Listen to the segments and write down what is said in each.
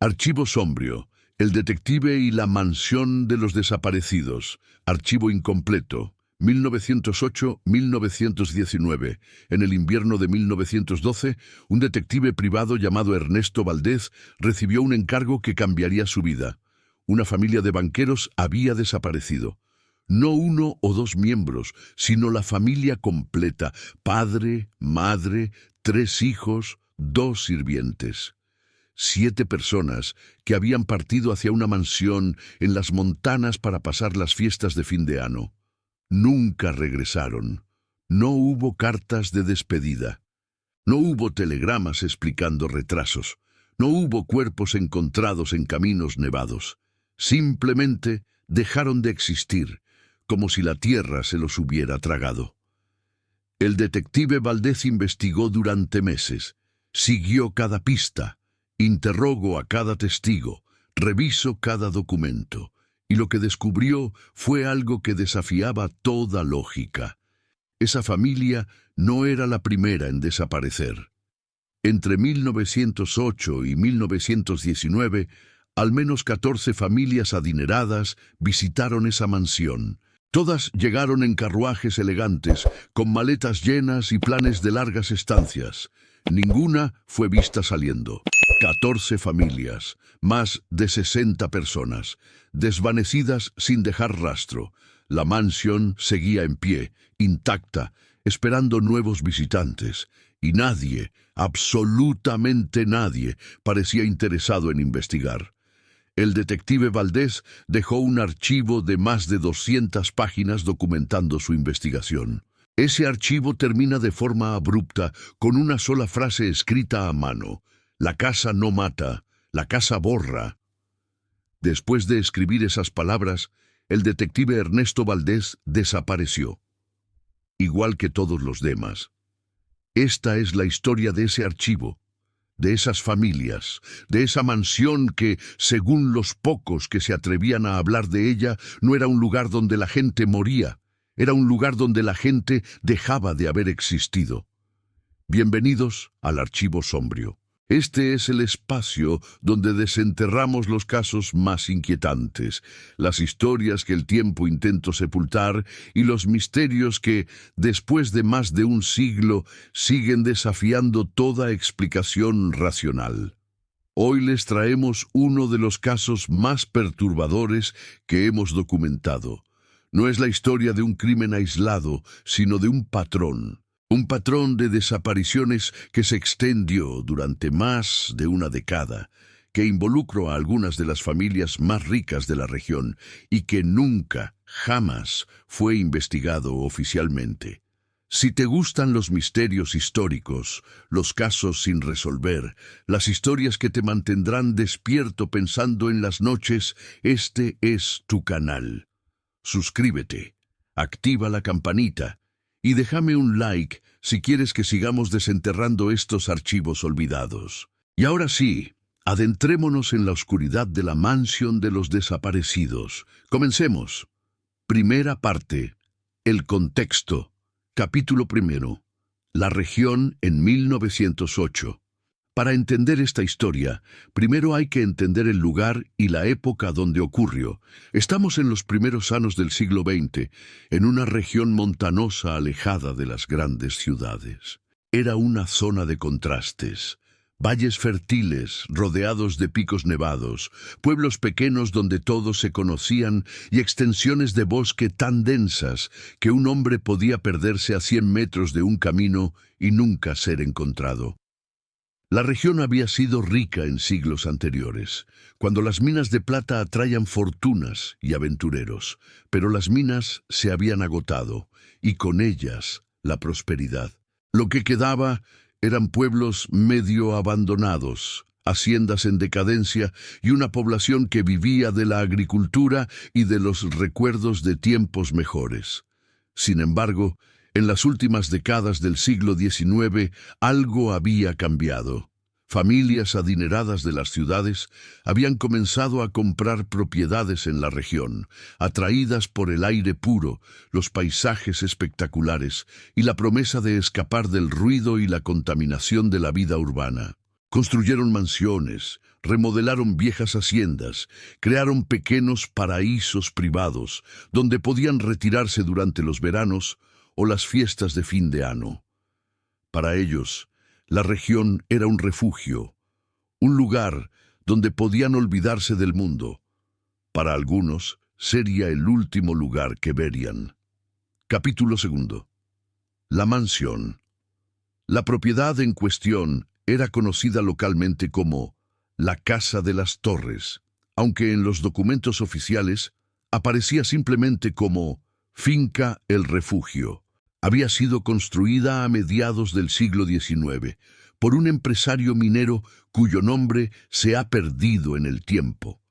Archivo Sombrio, el detective y la mansión de los desaparecidos. Archivo incompleto. 1908-1919. En el invierno de 1912, un detective privado llamado Ernesto Valdez recibió un encargo que cambiaría su vida. Una familia de banqueros había desaparecido. No uno o dos miembros, sino la familia completa: padre, madre, 3 hijos, 2 sirvientes. 7 personas que habían partido hacia una mansión en las montanas para pasar las fiestas de fin de año. Nunca regresaron. No hubo cartas de despedida. No hubo telegramas explicando retrasos. No hubo cuerpos encontrados en caminos nevados. Simplemente dejaron de existir, como si la tierra se los hubiera tragado. El detective Valdez investigó durante meses. Siguió cada pista. Interrogó a cada testigo. Revisó cada documento. Y lo que descubrió fue algo que desafiaba toda lógica. Esa familia no era la primera en desaparecer. Entre 1908 y 1919, al menos 14 familias adineradas visitaron esa mansión. Todas llegaron en carruajes elegantes, con maletas llenas y planes de largas estancias. Ninguna fue vista saliendo. 14 familias, más de 60 personas, desvanecidas sin dejar rastro. La mansión seguía en pie, intacta, esperando nuevos visitantes, y nadie, absolutamente nadie, parecía interesado en investigar. El detective Valdez dejó un archivo de más de 200 páginas documentando su investigación. Ese archivo termina de forma abrupta con una sola frase escrita a mano: la casa no mata, la casa borra. Después de escribir esas palabras, el detective Ernesto Valdez desapareció, igual que todos los demás. Esta es la historia de ese archivo, de esas familias, de esa mansión que, según los pocos que se atrevían a hablar de ella, no era un lugar donde la gente moría, era un lugar donde la gente dejaba de haber existido. Bienvenidos al Archivo Sombrio. Este es el espacio donde desenterramos los casos más inquietantes, las historias que el tiempo intentó sepultar y los misterios que, después de más de un siglo, siguen desafiando toda explicación racional. Hoy les traemos uno de los casos más perturbadores que hemos documentado. No es la historia de un crimen aislado, sino de un patrón. Un patrón de desapariciones que se extendió durante más de una década, que involucró a algunas de las familias más ricas de la región y que nunca, jamás, fue investigado oficialmente. Si te gustan los misterios históricos, los casos sin resolver, las historias que te mantendrán despierto pensando en las noches, este es tu canal. Suscríbete, activa la campanita y déjame un like si quieres que sigamos desenterrando estos archivos olvidados. Y ahora sí, adentrémonos en la oscuridad de la mansión de los desaparecidos. Comencemos. Primera parte. El contexto. Capítulo 1. La región en 1908. Para entender esta historia, primero hay que entender el lugar y la época donde ocurrió. Estamos en los primeros años del siglo XX, en una región montanosa alejada de las grandes ciudades. Era una zona de contrastes. Valles fértiles, rodeados de picos nevados, pueblos pequeños donde todos se conocían y extensiones de bosque tan densas que un hombre podía perderse a 100 metros de un camino y nunca ser encontrado. La región había sido rica en siglos anteriores, cuando las minas de plata atraían fortunas y aventureros, pero las minas se habían agotado, y con ellas la prosperidad. Lo que quedaba eran pueblos medio abandonados, haciendas en decadencia y una población que vivía de la agricultura y de los recuerdos de tiempos mejores. Sin embargo, en las últimas décadas del siglo XIX, algo había cambiado. Familias adineradas de las ciudades habían comenzado a comprar propiedades en la región, atraídas por el aire puro, los paisajes espectaculares y la promesa de escapar del ruido y la contaminación de la vida urbana. Construyeron mansiones, remodelaron viejas haciendas, crearon pequeños paraísos privados, donde podían retirarse durante los veranos o las fiestas de fin de año. Para ellos, la región era un refugio, un lugar donde podían olvidarse del mundo. Para algunos, sería el último lugar que verían. Capítulo 2. La mansión. La propiedad en cuestión era conocida localmente como la Casa de las Torres, aunque en los documentos oficiales aparecía simplemente como Finca El Refugio. Había sido construida a mediados del siglo XIX por un empresario minero cuyo nombre se ha perdido en el tiempo.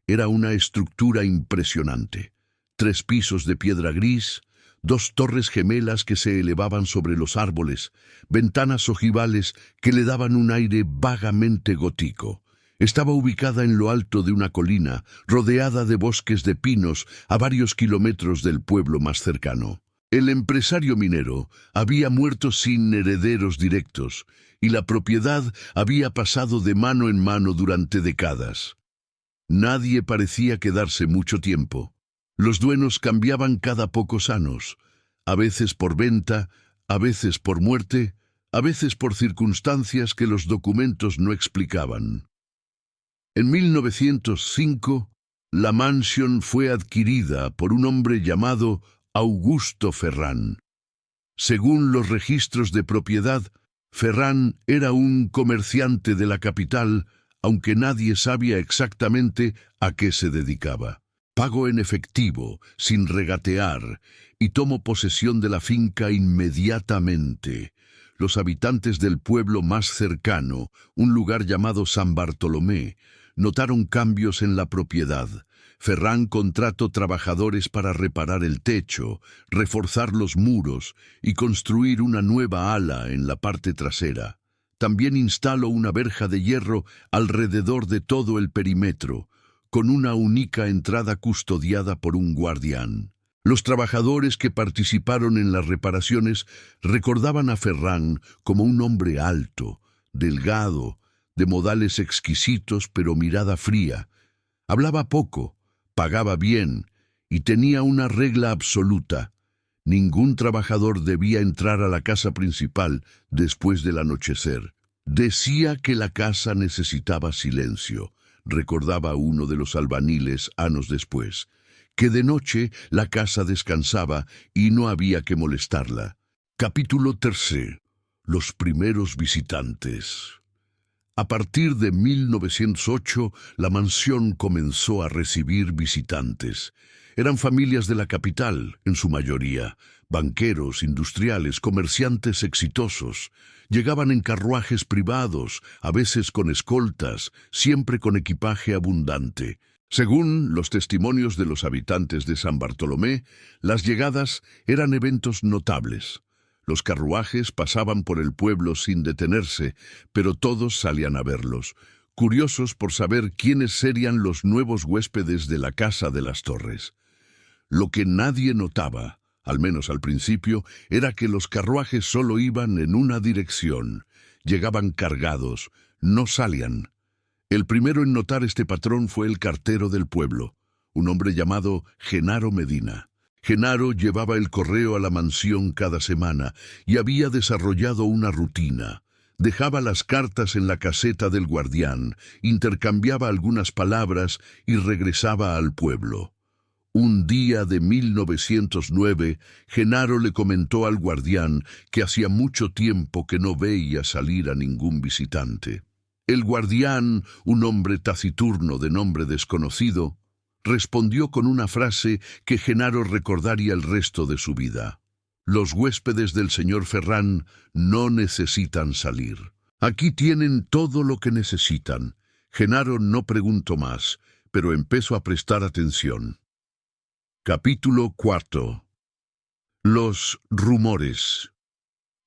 Era una estructura impresionante. 3 pisos de piedra gris, 2 torres gemelas que se elevaban sobre los árboles, ventanas ojivales que le daban un aire vagamente gótico. Estaba ubicada en lo alto de una colina, rodeada de bosques de pinos a varios kilómetros del pueblo más cercano. El empresario minero había muerto sin herederos directos, y la propiedad había pasado de mano en mano durante décadas. Nadie parecía quedarse mucho tiempo. Los dueños cambiaban cada pocos años, a veces por venta, a veces por muerte, a veces por circunstancias que los documentos no explicaban. En 1905, la mansión fue adquirida por un hombre llamado Augusto Ferrán. Según los registros de propiedad, Ferrán era un comerciante de la capital, aunque nadie sabía exactamente a qué se dedicaba. Pago en efectivo, sin regatear, y tomo posesión de la finca inmediatamente. Los habitantes del pueblo más cercano, un lugar llamado San Bartolomé, notaron cambios en la propiedad. Ferrán contrató trabajadores para reparar el techo, reforzar los muros y construir una nueva ala en la parte trasera. También instaló una verja de hierro alrededor de todo el perímetro, con una única entrada custodiada por un guardián. Los trabajadores que participaron en las reparaciones recordaban a Ferrán como un hombre alto, delgado, de modales exquisitos pero mirada fría. Hablaba poco, pagaba bien y tenía una regla absoluta. Ningún trabajador debía entrar a la casa principal después del anochecer. Decía que la casa necesitaba silencio, recordaba uno de los albaniles años después, que de noche la casa descansaba y no había que molestarla. Capítulo 3. Los primeros visitantes. A partir de 1908, la mansión comenzó a recibir visitantes. Eran familias de la capital, en su mayoría, banqueros, industriales, comerciantes exitosos. Llegaban en carruajes privados, a veces con escoltas, siempre con equipaje abundante. Según los testimonios de los habitantes de San Bartolomé, las llegadas eran eventos notables. Los carruajes pasaban por el pueblo sin detenerse, pero todos salían a verlos, curiosos por saber quiénes serían los nuevos huéspedes de la Casa de las Torres. Lo que nadie notaba, al menos al principio, era que los carruajes solo iban en una dirección. Llegaban cargados, no salían. El primero en notar este patrón fue el cartero del pueblo, un hombre llamado Genaro Medina. Genaro llevaba el correo a la mansión cada semana y había desarrollado una rutina. Dejaba las cartas en la caseta del guardián, intercambiaba algunas palabras y regresaba al pueblo. Un día de 1909, Genaro le comentó al guardián que hacía mucho tiempo que no veía salir a ningún visitante. El guardián, un hombre taciturno de nombre desconocido, respondió con una frase que Genaro recordaría el resto de su vida. Los huéspedes del señor Ferrán no necesitan salir. Aquí tienen todo lo que necesitan. Genaro no preguntó más, pero empezó a prestar atención. Capítulo 4. Los rumores.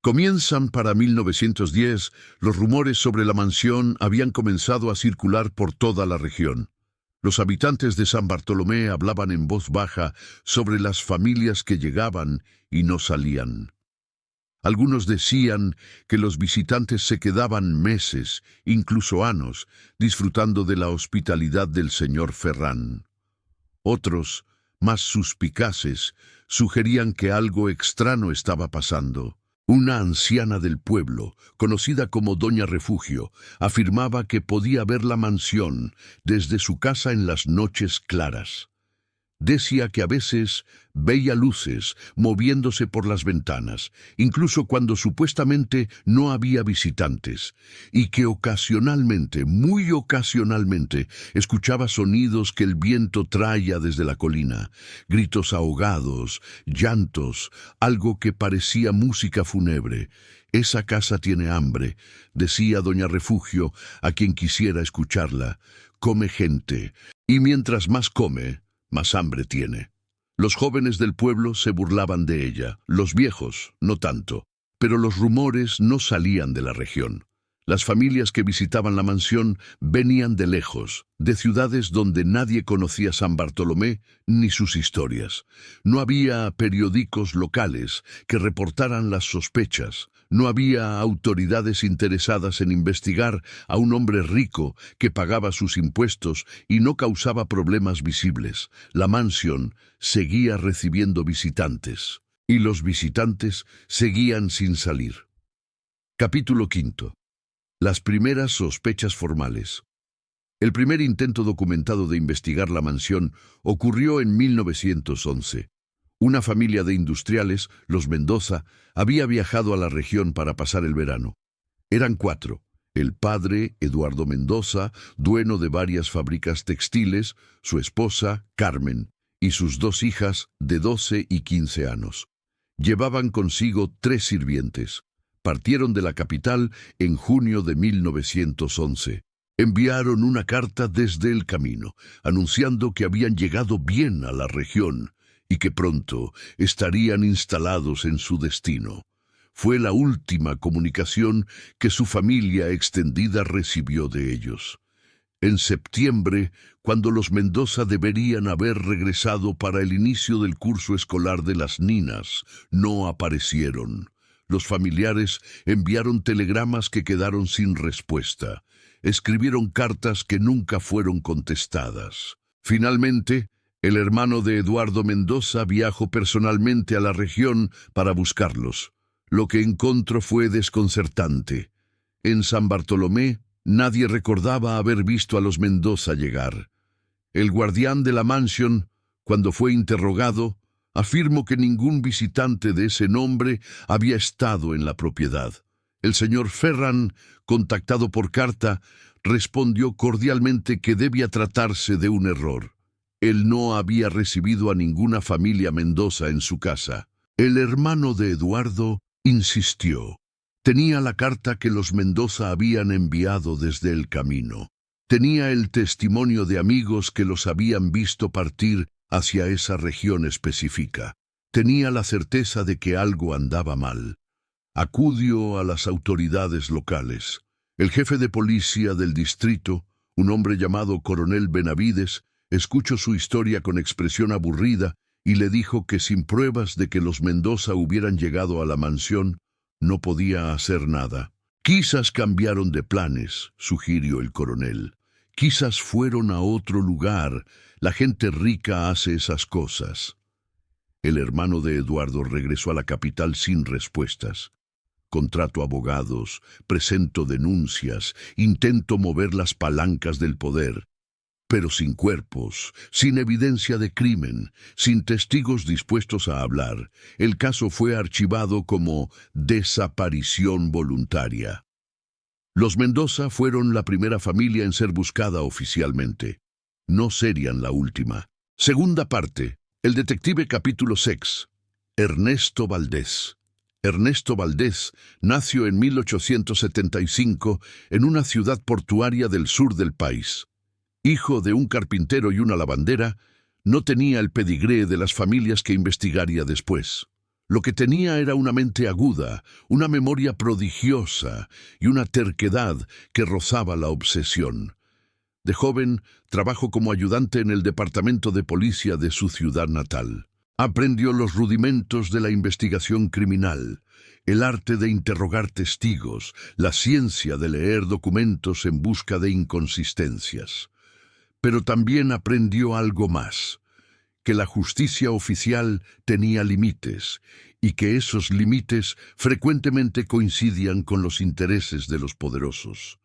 Comienzan para 1910, los rumores sobre la mansión habían comenzado a circular por toda la región. Los habitantes de San Bartolomé hablaban en voz baja sobre las familias que llegaban y no salían. Algunos decían que los visitantes se quedaban meses, incluso años, disfrutando de la hospitalidad del señor Ferran. Otros, más suspicaces, sugerían que algo extraño estaba pasando. Una anciana del pueblo, conocida como Doña Refugio, afirmaba que podía ver la mansión desde su casa en las noches claras. Decía que a veces veía luces moviéndose por las ventanas, incluso cuando supuestamente no había visitantes, y que ocasionalmente, muy ocasionalmente, escuchaba sonidos que el viento traía desde la colina, gritos ahogados, llantos, algo que parecía música fúnebre. «Esa casa tiene hambre», decía Doña Refugio a quien quisiera escucharla. «Come gente, y mientras más come, más hambre tiene». Los jóvenes del pueblo se burlaban de ella, los viejos no tanto, pero los rumores no salían de la región. Las familias que visitaban la mansión venían de lejos, de ciudades donde nadie conocía San Bartolomé ni sus historias. No había periódicos locales que reportaran las sospechas. No había autoridades interesadas en investigar a un hombre rico que pagaba sus impuestos y no causaba problemas visibles. La mansión seguía recibiendo visitantes, y los visitantes seguían sin salir. Capítulo 5. Las primeras sospechas formales. El primer intento documentado de investigar la mansión ocurrió en 1911. Una familia de industriales, los Mendoza, había viajado a la región para pasar el verano. Eran 4. El padre, Eduardo Mendoza, dueño de varias fábricas textiles, su esposa, Carmen, y sus 2 hijas de 12 y 15 años. Llevaban consigo 3 sirvientes. Partieron de la capital en junio de 1911. Enviaron una carta desde el camino, anunciando que habían llegado bien a la región y que pronto estarían instalados en su destino. Fue la última comunicación que su familia extendida recibió de ellos. En septiembre, cuando los Mendoza deberían haber regresado para el inicio del curso escolar de las niñas, no aparecieron. Los familiares enviaron telegramas que quedaron sin respuesta. Escribieron cartas que nunca fueron contestadas. Finalmente, el hermano de Eduardo Mendoza viajó personalmente a la región para buscarlos. Lo que encontró fue desconcertante. En San Bartolomé, nadie recordaba haber visto a los Mendoza llegar. El guardián de la mansión, cuando fue interrogado, afirmó que ningún visitante de ese nombre había estado en la propiedad. El señor Ferran, contactado por carta, respondió cordialmente que debía tratarse de un error. Él no había recibido a ninguna familia Mendoza en su casa. El hermano de Eduardo insistió. Tenía la carta que los Mendoza habían enviado desde el camino. Tenía el testimonio de amigos que los habían visto partir hacia esa región específica. Tenía la certeza de que algo andaba mal. Acudió a las autoridades locales. El jefe de policía del distrito, un hombre llamado Coronel Benavides, escuchó su historia con expresión aburrida y le dijo que sin pruebas de que los Mendoza hubieran llegado a la mansión, no podía hacer nada. Quizás cambiaron de planes, sugirió el coronel. Quizás fueron a otro lugar. La gente rica hace esas cosas. El hermano de Eduardo regresó a la capital sin respuestas. Contrato abogados, presento denuncias, intento mover las palancas del poder, pero sin cuerpos, sin evidencia de crimen, sin testigos dispuestos a hablar. El caso fue archivado como desaparición voluntaria. Los Mendoza fueron la primera familia en ser buscada oficialmente. No serían la última. Segunda parte. El detective capítulo 6. Ernesto Valdés. Ernesto Valdés nació en 1875 en una ciudad portuaria del sur del país. Hijo de un carpintero y una lavandera, no tenía el pedigree de las familias que investigaría después. Lo que tenía era una mente aguda, una memoria prodigiosa y una terquedad que rozaba la obsesión. De joven, trabajó como ayudante en el departamento de policía de su ciudad natal. Aprendió los rudimentos de la investigación criminal, el arte de interrogar testigos, la ciencia de leer documentos en busca de inconsistencias. Pero también aprendió algo más, que la justicia oficial tenía límites y que esos límites frecuentemente coincidían con los intereses de los poderosos.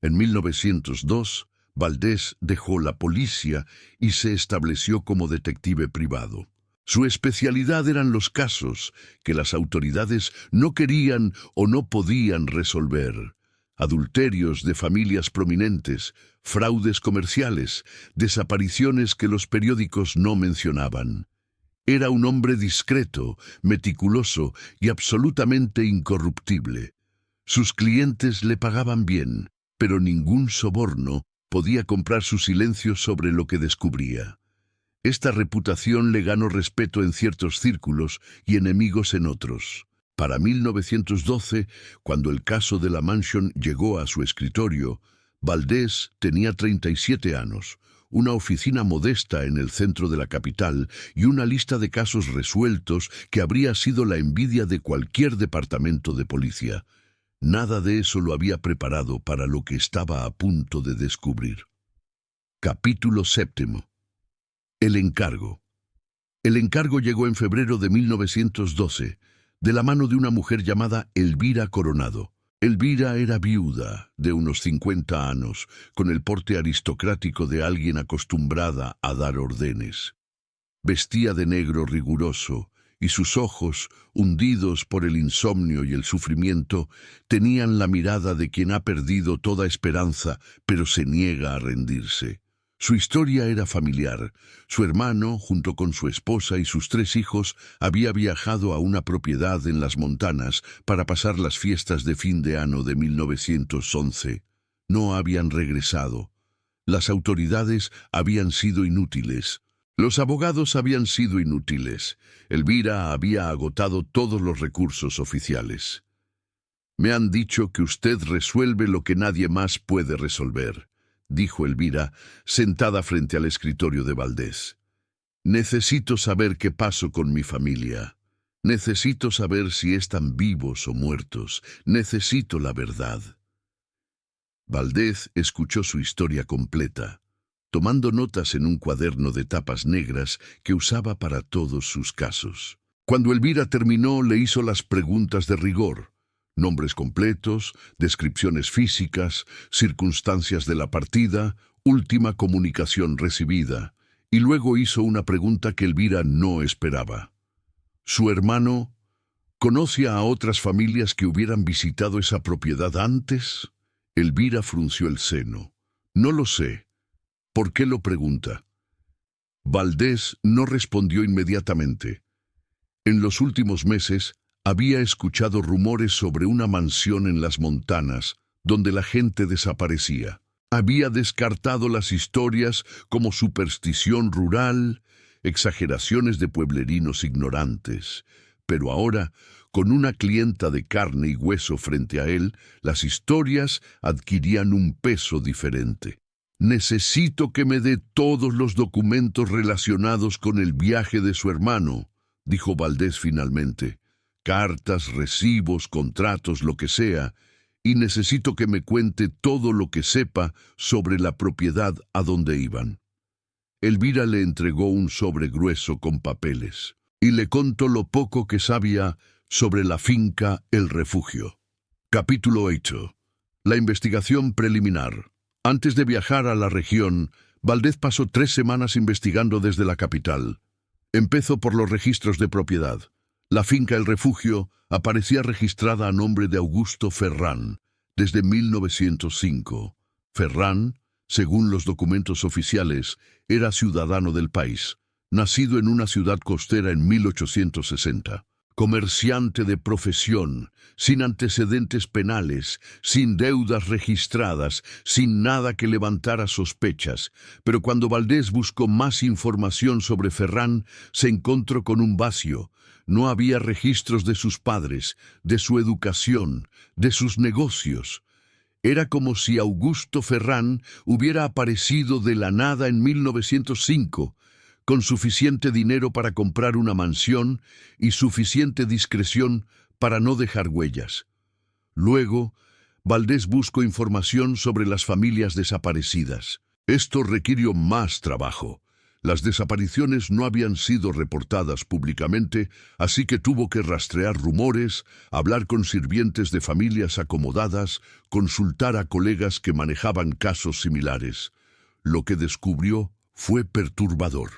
En 1902, Valdés dejó la policía y se estableció como detective privado. Su especialidad eran los casos que las autoridades no querían o no podían resolver. Adulterios de familias prominentes, fraudes comerciales, desapariciones que los periódicos no mencionaban. Era un hombre discreto, meticuloso y absolutamente incorruptible. Sus clientes le pagaban bien, pero ningún soborno podía comprar su silencio sobre lo que descubría. Esta reputación le ganó respeto en ciertos círculos y enemigos en otros. Para 1912, cuando el caso de la Mansion llegó a su escritorio, Valdés tenía 37 años, una oficina modesta en el centro de la capital y una lista de casos resueltos que habría sido la envidia de cualquier departamento de policía. Nada de eso lo había preparado para lo que estaba a punto de descubrir. Capítulo 7. El encargo. El encargo llegó en febrero de 1912, de la mano de una mujer llamada Elvira Coronado. Elvira era viuda, de unos 50 años, con el porte aristocrático de alguien acostumbrada a dar órdenes. Vestía de negro riguroso, y sus ojos, hundidos por el insomnio y el sufrimiento, tenían la mirada de quien ha perdido toda esperanza, pero se niega a rendirse. Su historia era familiar. Su hermano, junto con su esposa y sus 3 hijos, había viajado a una propiedad en las montanas para pasar las fiestas de fin de año de 1911. No habían regresado. Las autoridades habían sido inútiles. Los abogados habían sido inútiles. Elvira había agotado todos los recursos oficiales. «Me han dicho que usted resuelve lo que nadie más puede resolver», dijo Elvira, sentada frente al escritorio de Valdés. «Necesito saber qué pasó con mi familia. Necesito saber si están vivos o muertos. Necesito la verdad». Valdés escuchó su historia completa, tomando notas en un cuaderno de tapas negras que usaba para todos sus casos. Cuando Elvira terminó, le hizo las preguntas de rigor. Nombres completos, descripciones físicas, circunstancias de la partida, última comunicación recibida, y luego hizo una pregunta que Elvira no esperaba. ¿Su hermano conoce a otras familias que hubieran visitado esa propiedad antes? Elvira frunció el seno. «No lo sé». «¿Por qué lo pregunta?» Valdés no respondió inmediatamente. En los últimos meses, había escuchado rumores sobre una mansión en las montanas, donde la gente desaparecía. Había descartado las historias como superstición rural, exageraciones de pueblerinos ignorantes. Pero ahora, con una clienta de carne y hueso frente a él, las historias adquirían un peso diferente. «Necesito que me dé todos los documentos relacionados con el viaje de su hermano», dijo Valdés finalmente. «Cartas, recibos, contratos, lo que sea, y necesito que me cuente todo lo que sepa sobre la propiedad a donde iban». Elvira le entregó un sobre grueso con papeles, y le contó lo poco que sabía sobre la finca El Refugio. Capítulo 8. La investigación preliminar. Antes de viajar a la región, Valdés pasó 3 semanas investigando desde la capital. Empezó por los registros de propiedad. La finca El Refugio aparecía registrada a nombre de Augusto Ferrán desde 1905. Ferrán, según los documentos oficiales, era ciudadano del país, nacido en una ciudad costera en 1860. Comerciante de profesión, sin antecedentes penales, sin deudas registradas, sin nada que levantara sospechas. Pero cuando Valdés buscó más información sobre Ferrán, se encontró con un vacío. No había registros de sus padres, de su educación, de sus negocios. Era como si Augusto Ferrán hubiera aparecido de la nada en 1905, con suficiente dinero para comprar una mansión y suficiente discreción para no dejar huellas. Luego, Valdés buscó información sobre las familias desaparecidas. Esto requirió más trabajo. Las desapariciones no habían sido reportadas públicamente, así que tuvo que rastrear rumores, hablar con sirvientes de familias acomodadas, consultar a colegas que manejaban casos similares. Lo que descubrió fue perturbador.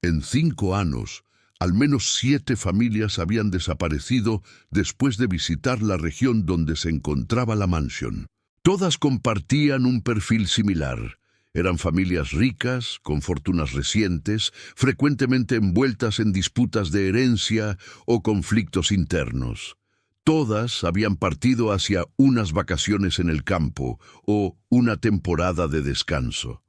En 5 años, al menos 7 familias habían desaparecido después de visitar la región donde se encontraba la mansión. Todas compartían un perfil similar. Eran familias ricas, con fortunas recientes, frecuentemente envueltas en disputas de herencia o conflictos internos. Todas habían partido hacia unas vacaciones en el campo o una temporada de descanso.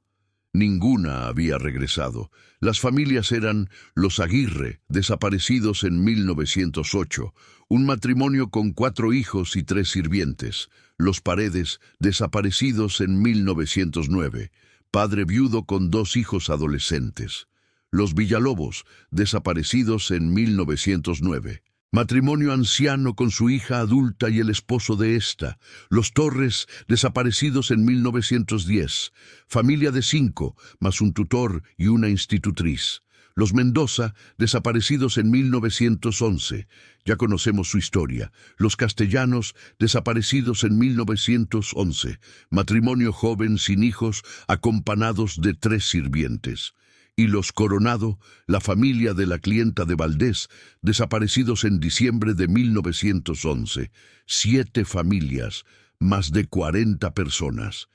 Ninguna había regresado. Las familias eran los Aguirre, desaparecidos en 1908, un matrimonio con 4 hijos y 3 sirvientes. Los Paredes, desaparecidos en 1909, padre viudo con 2 hijos adolescentes. Los Villalobos, desaparecidos en 1909. Matrimonio anciano con su hija adulta y el esposo de ésta. Los Torres, desaparecidos en 1910. Familia de 5, más un tutor y una institutriz. Los Mendoza, desaparecidos en 1911. Ya conocemos su historia. Los Castellanos, desaparecidos en 1911. Matrimonio joven sin hijos, acompañados de 3 sirvientes. Y los Coronado, la familia de la clienta de Valdés, desaparecidos en diciembre de 1911. 7 familias, más de 40 personas.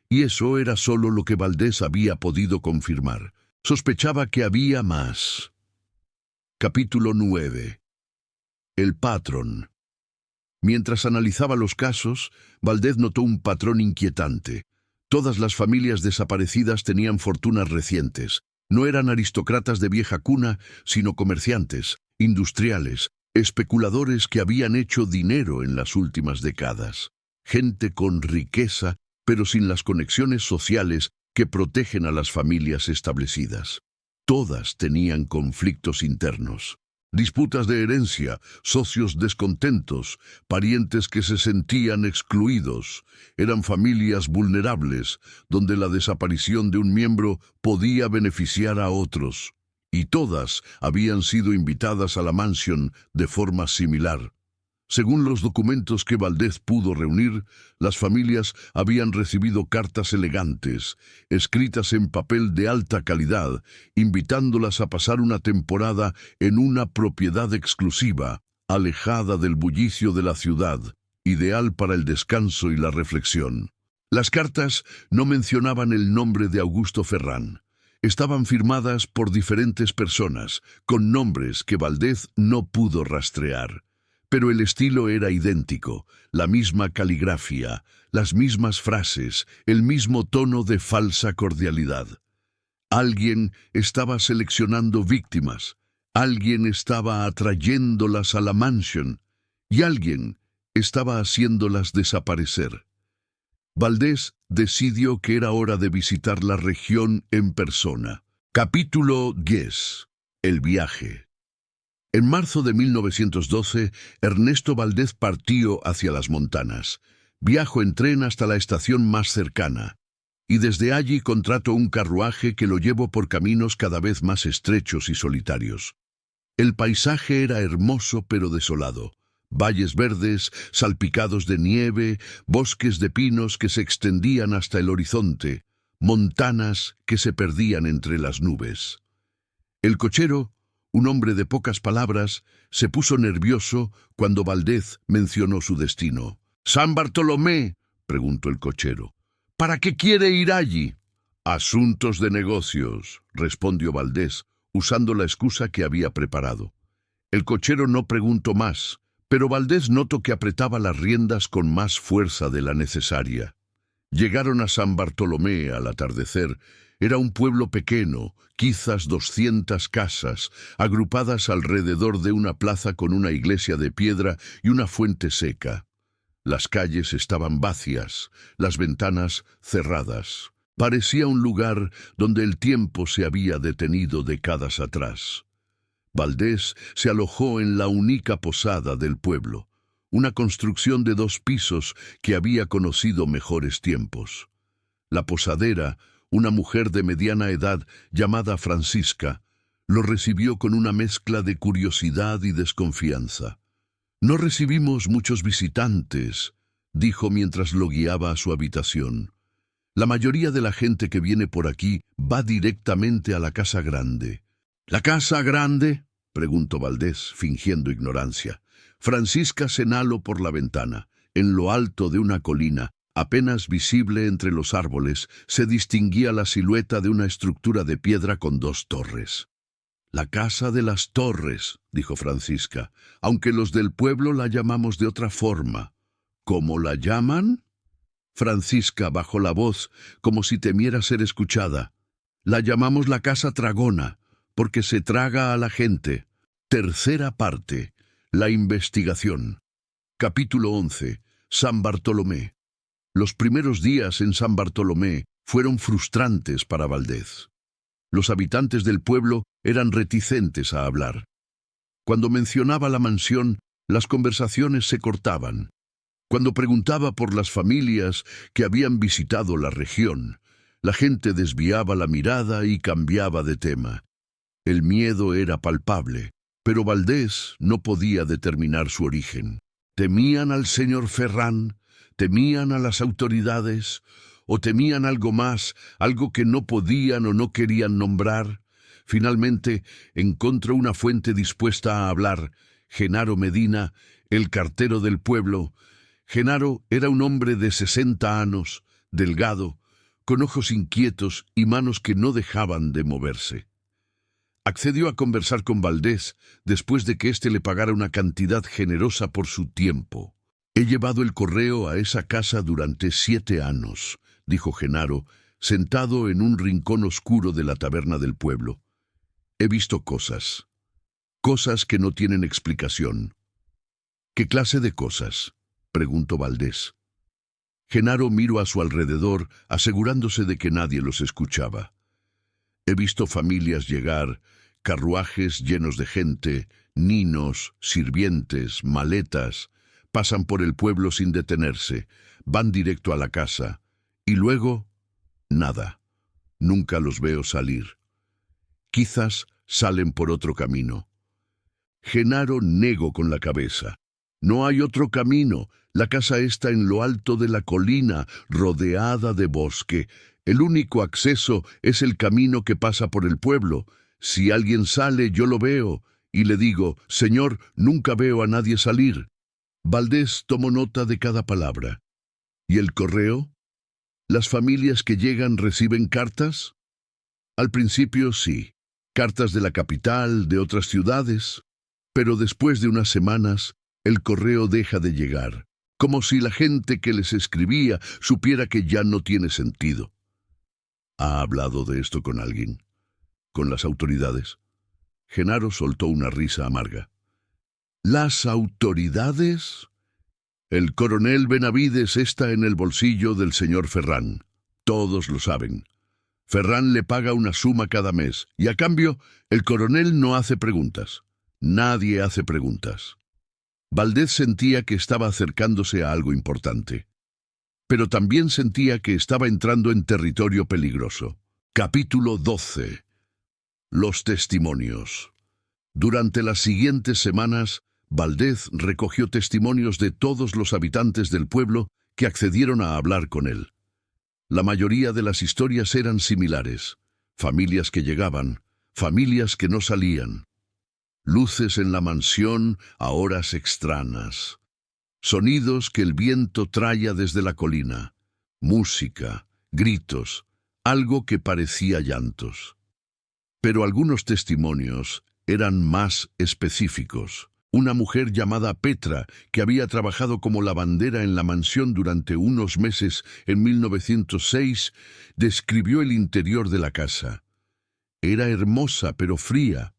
Y eso era solo lo que Valdés había podido confirmar. Sospechaba que había más. Capítulo 9. El patrón. Mientras analizaba los casos, Valdés notó un patrón inquietante. Todas las familias desaparecidas tenían fortunas recientes. No eran aristócratas de vieja cuna, sino comerciantes, industriales, especuladores que habían hecho dinero en las últimas décadas. Gente con riqueza, pero sin las conexiones sociales que protegen a las familias establecidas. Todas tenían conflictos internos. Disputas de herencia, socios descontentos, parientes que se sentían excluidos. Eran familias vulnerables, donde la desaparición de un miembro podía beneficiar a otros. Y todas habían sido invitadas a la mansión de forma similar. Según los documentos que Valdés pudo reunir, las familias habían recibido cartas elegantes, escritas en papel de alta calidad, invitándolas a pasar una temporada en una propiedad exclusiva, alejada del bullicio de la ciudad, ideal para el descanso y la reflexión. Las cartas no mencionaban el nombre de Augusto Ferrán. Estaban firmadas por diferentes personas, con nombres que Valdés no pudo rastrear. Pero el estilo era idéntico, la misma caligrafía, las mismas frases, el mismo tono de falsa cordialidad. Alguien estaba seleccionando víctimas, alguien estaba atrayéndolas a la mansión y alguien estaba haciéndolas desaparecer. Valdés decidió que era hora de visitar la región en persona. Capítulo 10. El viaje. En marzo de 1912, Ernesto Valdés partió hacia las montañas. Viajó en tren hasta la estación más cercana, y desde allí contrató un carruaje que lo llevó por caminos cada vez más estrechos y solitarios. El paisaje era hermoso pero desolado. Valles verdes, salpicados de nieve, bosques de pinos que se extendían hasta el horizonte, montanas que se perdían entre las nubes. El cochero, un hombre de pocas palabras, se puso nervioso cuando Valdés mencionó su destino. «¿San Bartolomé?», preguntó el cochero. «¿Para qué quiere ir allí?». «Asuntos de negocios», respondió Valdés, usando la excusa que había preparado. El cochero no preguntó más, pero Valdés notó que apretaba las riendas con más fuerza de la necesaria. Llegaron a San Bartolomé al atardecer. Era un pueblo pequeño, quizás 200 casas, agrupadas alrededor de una plaza con una iglesia de piedra y una fuente seca. Las calles estaban vacías, las ventanas cerradas. Parecía un lugar donde el tiempo se había detenido décadas atrás. Valdés se alojó en la única posada del pueblo, una construcción de 2 pisos que había conocido mejores tiempos. La posadera, una mujer de mediana edad llamada Francisca, lo recibió con una mezcla de curiosidad y desconfianza. «No recibimos muchos visitantes», dijo mientras lo guiaba a su habitación. «La mayoría de la gente que viene por aquí va directamente a la casa grande». «¿La casa grande?», preguntó Valdés, fingiendo ignorancia. Francisca señaló por la ventana. En lo alto de una colina, apenas visible entre los árboles, se distinguía la silueta de una estructura de piedra con 2 torres. «La casa de las torres», dijo Francisca, «aunque los del pueblo la llamamos de otra forma». «¿Cómo la llaman?». Francisca bajó la voz, como si temiera ser escuchada. «La llamamos la casa tragona, porque se traga a la gente». Tercera parte. La investigación. Capítulo 11. San Bartolomé. Los primeros días en San Bartolomé fueron frustrantes para Valdés. Los habitantes del pueblo eran reticentes a hablar. Cuando mencionaba la mansión, las conversaciones se cortaban. Cuando preguntaba por las familias que habían visitado la región, la gente desviaba la mirada y cambiaba de tema. El miedo era palpable, pero Valdés no podía determinar su origen. ¿Temían al señor Ferrán? ¿Temían a las autoridades? ¿O temían algo más, algo que no podían o no querían nombrar? Finalmente encontró una fuente dispuesta a hablar: Genaro Medina, el cartero del pueblo. Genaro era un hombre de 60 años, delgado, con ojos inquietos y manos que no dejaban de moverse. Accedió a conversar con Valdés después de que éste le pagara una cantidad generosa por su tiempo. «He llevado el correo a esa casa durante 7 años», dijo Genaro, sentado en un rincón oscuro de la taberna del pueblo. «He visto cosas que no tienen explicación». «¿Qué clase de cosas?», preguntó Valdés. Genaro miró a su alrededor, asegurándose de que nadie los escuchaba. «He visto familias llegar, carruajes llenos de gente, niños, sirvientes, maletas, pasan por el pueblo sin detenerse, van directo a la casa, y luego, nada. Nunca los veo salir. Quizás salen por otro camino». Genaro negó con la cabeza. «No hay otro camino. La casa está en lo alto de la colina, rodeada de bosque. El único acceso es el camino que pasa por el pueblo. Si alguien sale, yo lo veo, y le digo: Señor, nunca veo a nadie salir». Valdés tomó nota de cada palabra. «¿Y el correo? ¿Las familias que llegan reciben cartas?». «Al principio sí, cartas de la capital, de otras ciudades, pero después de unas semanas el correo deja de llegar, como si la gente que les escribía supiera que ya no tiene sentido». «¿Ha hablado de esto con alguien? ¿Con las autoridades?». Genaro soltó una risa amarga. «¿Las autoridades? El coronel Benavides está en el bolsillo del señor Ferrán. Todos lo saben. Ferrán le paga una suma cada mes, y a cambio, el coronel no hace preguntas. Nadie hace preguntas». Valdés sentía que estaba acercándose a algo importante, pero también sentía que estaba entrando en territorio peligroso. Capítulo 12. Los testimonios. Durante las siguientes semanas, Valdés recogió testimonios de todos los habitantes del pueblo que accedieron a hablar con él. La mayoría de las historias eran similares: familias que llegaban, familias que no salían, luces en la mansión a horas extrañas, sonidos que el viento traía desde la colina, música, gritos, algo que parecía llantos. Pero algunos testimonios eran más específicos. Una mujer llamada Petra, que había trabajado como lavandera en la mansión durante unos meses en 1906, describió el interior de la casa. Era hermosa pero fría.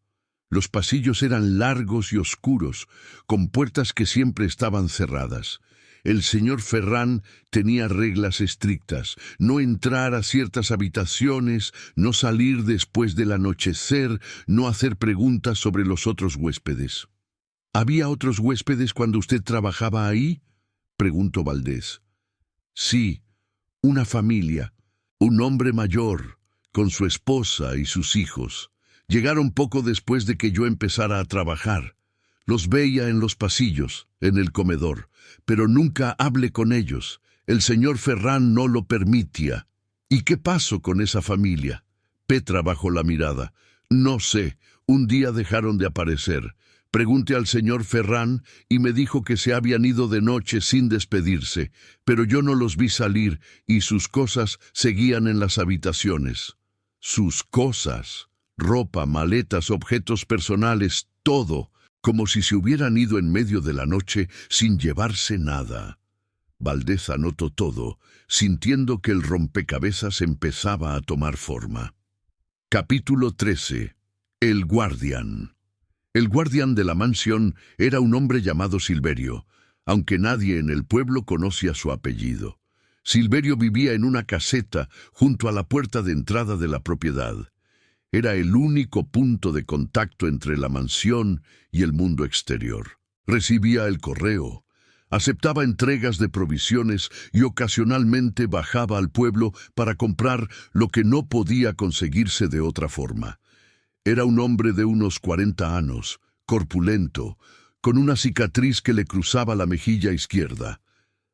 Los pasillos eran largos y oscuros, con puertas que siempre estaban cerradas. El señor Ferrán tenía reglas estrictas: no entrar a ciertas habitaciones, no salir después del anochecer, no hacer preguntas sobre los otros huéspedes. ¿Había otros huéspedes cuando usted trabajaba ahí?, preguntó Valdés. Sí, una familia, un hombre mayor, con su esposa y sus hijos. Llegaron poco después de que yo empezara a trabajar. Los veía en los pasillos, en el comedor, pero nunca hablé con ellos. El señor Ferrán no lo permitía. ¿Y qué pasó con esa familia? Petra bajó la mirada. No sé, un día dejaron de aparecer. Pregunté al señor Ferrán y me dijo que se habían ido de noche sin despedirse, pero yo no los vi salir y sus cosas seguían en las habitaciones. Sus cosas, ropa, maletas, objetos personales, todo, como si se hubieran ido en medio de la noche sin llevarse nada. Valdés anotó todo, sintiendo que el rompecabezas empezaba a tomar forma. Capítulo 13. El guardián. El guardián de la mansión era un hombre llamado Silverio, aunque nadie en el pueblo conocía su apellido. Silverio vivía en una caseta junto a la puerta de entrada de la propiedad. Era el único punto de contacto entre la mansión y el mundo exterior. Recibía el correo, aceptaba entregas de provisiones y ocasionalmente bajaba al pueblo para comprar lo que no podía conseguirse de otra forma. Era un hombre de unos 40 años, corpulento, con una cicatriz que le cruzaba la mejilla izquierda.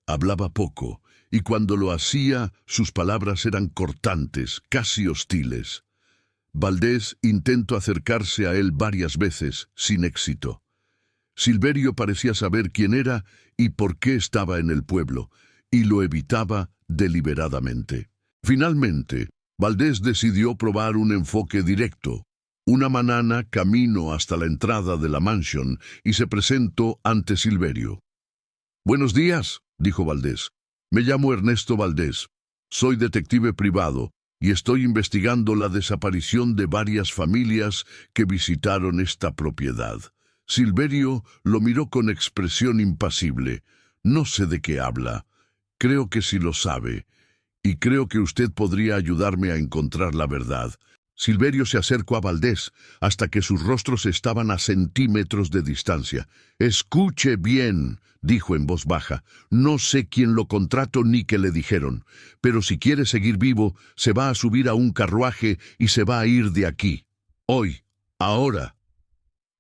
Hablaba poco, y cuando lo hacía, sus palabras eran cortantes, casi hostiles. Valdés intentó acercarse a él varias veces, sin éxito. Silverio parecía saber quién era y por qué estaba en el pueblo, y lo evitaba deliberadamente. Finalmente, Valdés decidió probar un enfoque directo. Una mañana caminó hasta la entrada de la mansión y se presentó ante Silverio. «Buenos días», dijo Valdés. «Me llamo Ernesto Valdés. Soy detective privado y estoy investigando la desaparición de varias familias que visitaron esta propiedad». Silverio lo miró con expresión impasible. «No sé de qué habla. Creo que sí lo sabe. Y creo que usted podría ayudarme a encontrar la verdad». Silverio se acercó a Valdés hasta que sus rostros estaban a centímetros de distancia. «Escuche bien», dijo en voz baja. «No sé quién lo contrató ni qué le dijeron, pero si quiere seguir vivo, se va a subir a un carruaje y se va a ir de aquí. Hoy, ahora».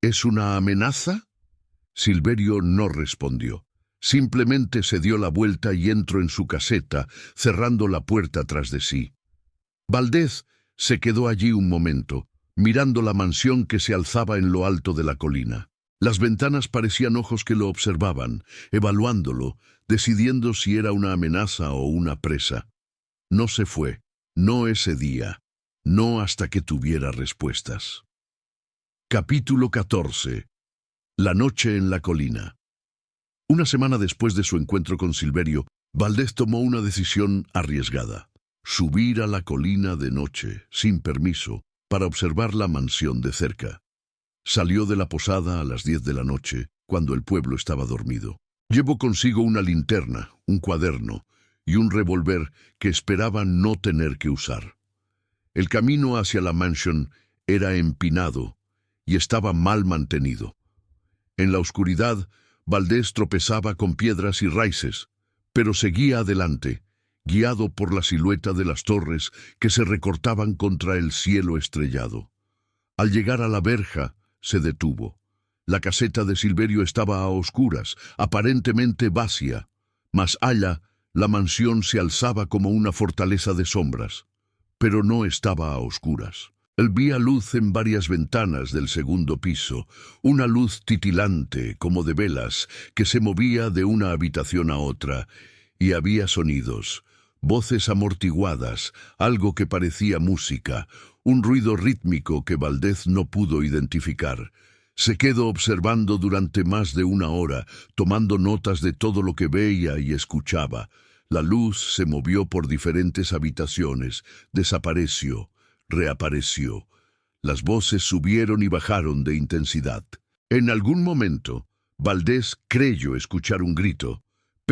«¿Es una amenaza?». Silverio no respondió. Simplemente se dio la vuelta y entró en su caseta, cerrando la puerta tras de sí. Valdés se quedó allí un momento, mirando la mansión que se alzaba en lo alto de la colina. Las ventanas parecían ojos que lo observaban, evaluándolo, decidiendo si era una amenaza o una presa. No se fue, no ese día, no hasta que tuviera respuestas. Capítulo 14. La noche en la colina. Una semana después de su encuentro con Silverio, Valdés tomó una decisión arriesgada: subir a la colina de noche, sin permiso, para observar la mansión de cerca. Salió de la posada a las 10 de la noche, cuando el pueblo estaba dormido. Llevó consigo una linterna, un cuaderno y un revólver que esperaba no tener que usar. El camino hacia la mansión era empinado y estaba mal mantenido. En la oscuridad, Valdés tropezaba con piedras y raíces, pero seguía adelante, guiado por la silueta de las torres que se recortaban contra el cielo estrellado. Al llegar a la verja, se detuvo. La caseta de Silverio estaba a oscuras, aparentemente vacía, mas allá la mansión se alzaba como una fortaleza de sombras. Pero no estaba a oscuras. Él veía luz en varias ventanas del segundo piso, una luz titilante, como de velas, que se movía de una habitación a otra, y había sonidos, voces amortiguadas, algo que parecía música, un ruido rítmico que Valdés no pudo identificar. Se quedó observando durante más de una hora, tomando notas de todo lo que veía y escuchaba. La luz se movió por diferentes habitaciones, desapareció, reapareció. Las voces subieron y bajaron de intensidad. En algún momento, Valdés creyó escuchar un grito,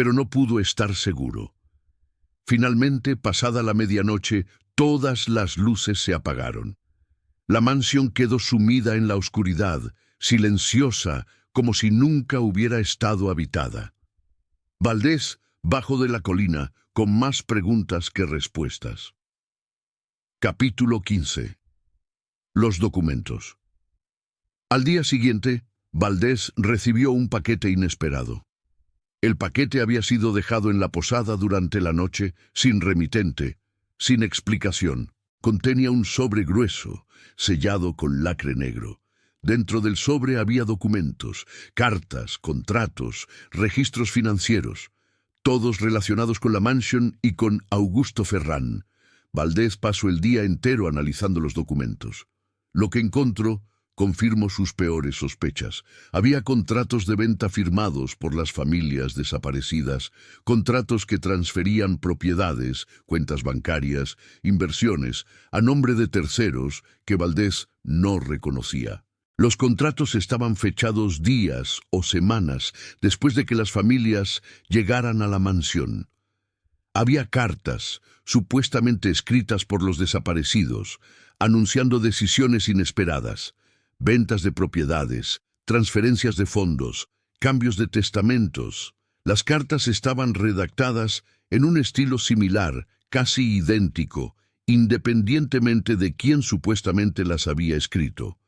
pero no pudo estar seguro. Finalmente, pasada la medianoche, todas las luces se apagaron. La mansión quedó sumida en la oscuridad, silenciosa, como si nunca hubiera estado habitada. Valdés bajó de la colina con más preguntas que respuestas. Capítulo 15. Los documentos. Al día siguiente, Valdés recibió un paquete inesperado. El paquete había sido dejado en la posada durante la noche, sin remitente, sin explicación. Contenía un sobre grueso, sellado con lacre negro. Dentro del sobre había documentos, cartas, contratos, registros financieros, todos relacionados con la mansión y con Augusto Ferrán. Valdés pasó el día entero analizando los documentos. Lo que encontró confirmó sus peores sospechas. Había contratos de venta firmados por las familias desaparecidas, contratos que transferían propiedades, cuentas bancarias, inversiones, a nombre de terceros que Valdés no reconocía. Los contratos estaban fechados días o semanas después de que las familias llegaran a la mansión. Había cartas, supuestamente escritas por los desaparecidos, anunciando decisiones inesperadas, ventas de propiedades, transferencias de fondos, cambios de testamentos. Las cartas estaban redactadas en un estilo similar, casi idéntico, independientemente de quién supuestamente las había escrito.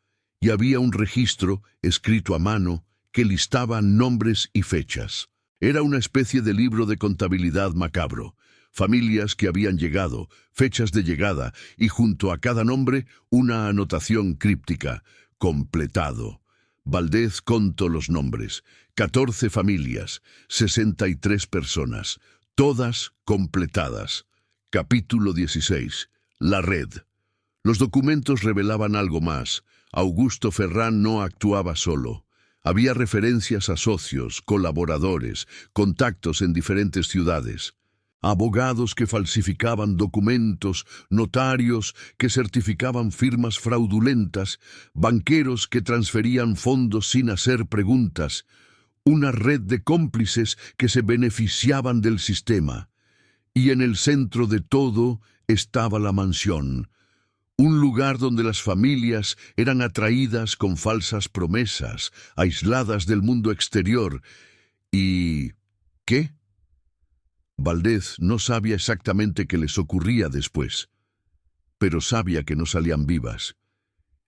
Y había un registro, escrito a mano, que listaba nombres y fechas. Era una especie de libro de contabilidad macabro. Familias que habían llegado, fechas de llegada, y junto a cada nombre una anotación críptica. Completado. Valdés contó los nombres. 14 familias, 63 personas, todas completadas. Capítulo 16. La red. Los documentos revelaban algo más. Augusto Ferrán no actuaba solo. Había referencias a socios, colaboradores, contactos en diferentes ciudades. Abogados que falsificaban documentos, notarios que certificaban firmas fraudulentas, banqueros que transferían fondos sin hacer preguntas, una red de cómplices que se beneficiaban del sistema. Y en el centro de todo estaba la mansión, un lugar donde las familias eran atraídas con falsas promesas, aisladas del mundo exterior. ¿Y qué? Valdés no sabía exactamente qué les ocurría después, pero sabía que no salían vivas.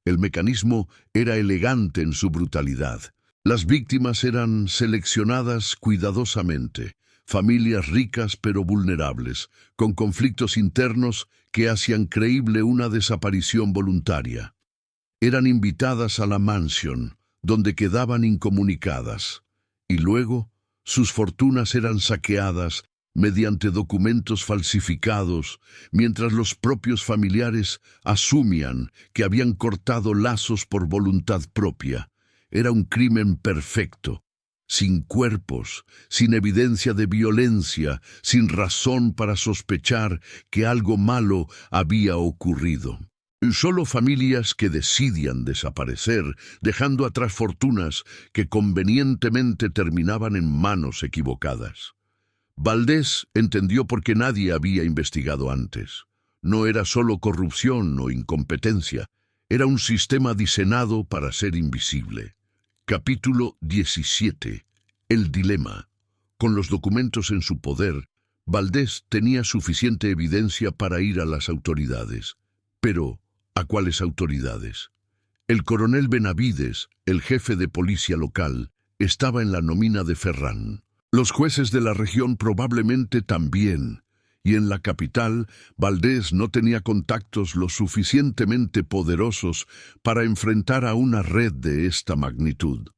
El mecanismo era elegante en su brutalidad. Las víctimas eran seleccionadas cuidadosamente, familias ricas pero vulnerables, con conflictos internos que hacían creíble una desaparición voluntaria. Eran invitadas a la mansión, donde quedaban incomunicadas, y luego sus fortunas eran saqueadas mediante documentos falsificados, mientras los propios familiares asumían que habían cortado lazos por voluntad propia. Era un crimen perfecto, sin cuerpos, sin evidencia de violencia, sin razón para sospechar que algo malo había ocurrido. Solo familias que decidían desaparecer, dejando atrás fortunas que convenientemente terminaban en manos equivocadas. Valdés entendió por qué nadie había investigado antes. No era solo corrupción o incompetencia, era un sistema diseñado para ser invisible. Capítulo 17. El dilema. Con los documentos en su poder, Valdés tenía suficiente evidencia para ir a las autoridades. Pero, ¿a cuáles autoridades? El coronel Benavides, el jefe de policía local, estaba en la nómina de Ferrán. Los jueces de la región probablemente también, y en la capital, Valdés no tenía contactos lo suficientemente poderosos para enfrentar a una red de esta magnitud.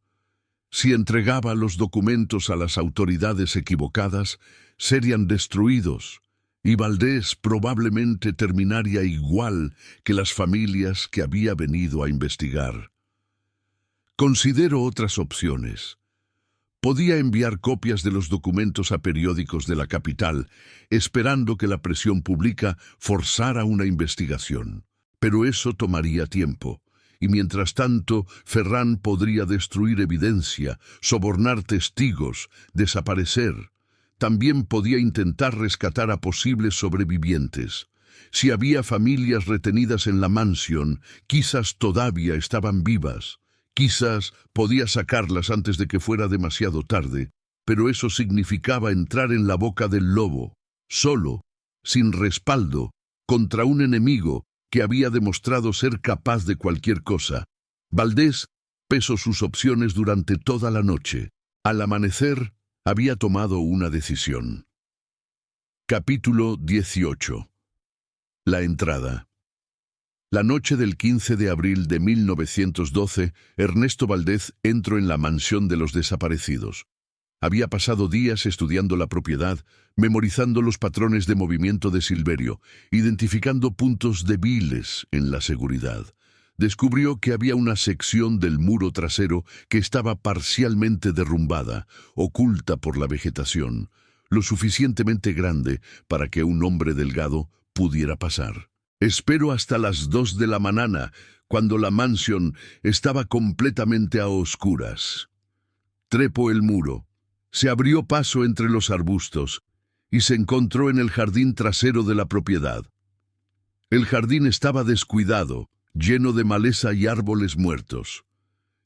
Si entregaba los documentos a las autoridades equivocadas, serían destruidos, y Valdés probablemente terminaría igual que las familias que había venido a investigar. Considero otras opciones. Podía enviar copias de los documentos a periódicos de la capital, esperando que la presión pública forzara una investigación. Pero eso tomaría tiempo, y mientras tanto, Ferrán podría destruir evidencia, sobornar testigos, desaparecer. también podía intentar rescatar a posibles sobrevivientes. Si había familias retenidas en la mansión, quizás todavía estaban vivas. Quizás podía sacarlas antes de que fuera demasiado tarde, pero eso significaba entrar en la boca del lobo, solo, sin respaldo, contra un enemigo que había demostrado ser capaz de cualquier cosa. Valdés pesó sus opciones durante toda la noche. Al amanecer, había tomado una decisión. Capítulo 18. La entrada. La noche del 15 de abril de 1912, Ernesto Valdés entró en la mansión de los desaparecidos. Había pasado días estudiando la propiedad, memorizando los patrones de movimiento de Silverio, identificando puntos débiles en la seguridad. Descubrió que había una sección del muro trasero que estaba parcialmente derrumbada, oculta por la vegetación, lo suficientemente grande para que un hombre delgado pudiera pasar. Espero hasta las 2 de la mañana, cuando la mansión estaba completamente a oscuras. Trepó el muro, se abrió paso entre los arbustos y se encontró en el jardín trasero de la propiedad. El jardín estaba descuidado, lleno de maleza y árboles muertos.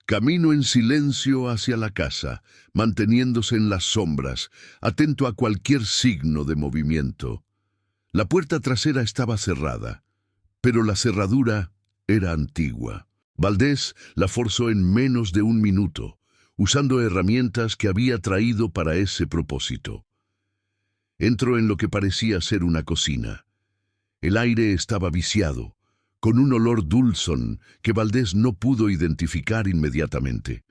Caminó en silencio hacia la casa, manteniéndose en las sombras, atento a cualquier signo de movimiento. La puerta trasera estaba cerrada, pero la cerradura era antigua. Valdés la forzó en menos de un minuto, usando herramientas que había traído para ese propósito. Entró en lo que parecía ser una cocina. El aire estaba viciado, con un olor dulzón que Valdés no pudo identificar inmediatamente.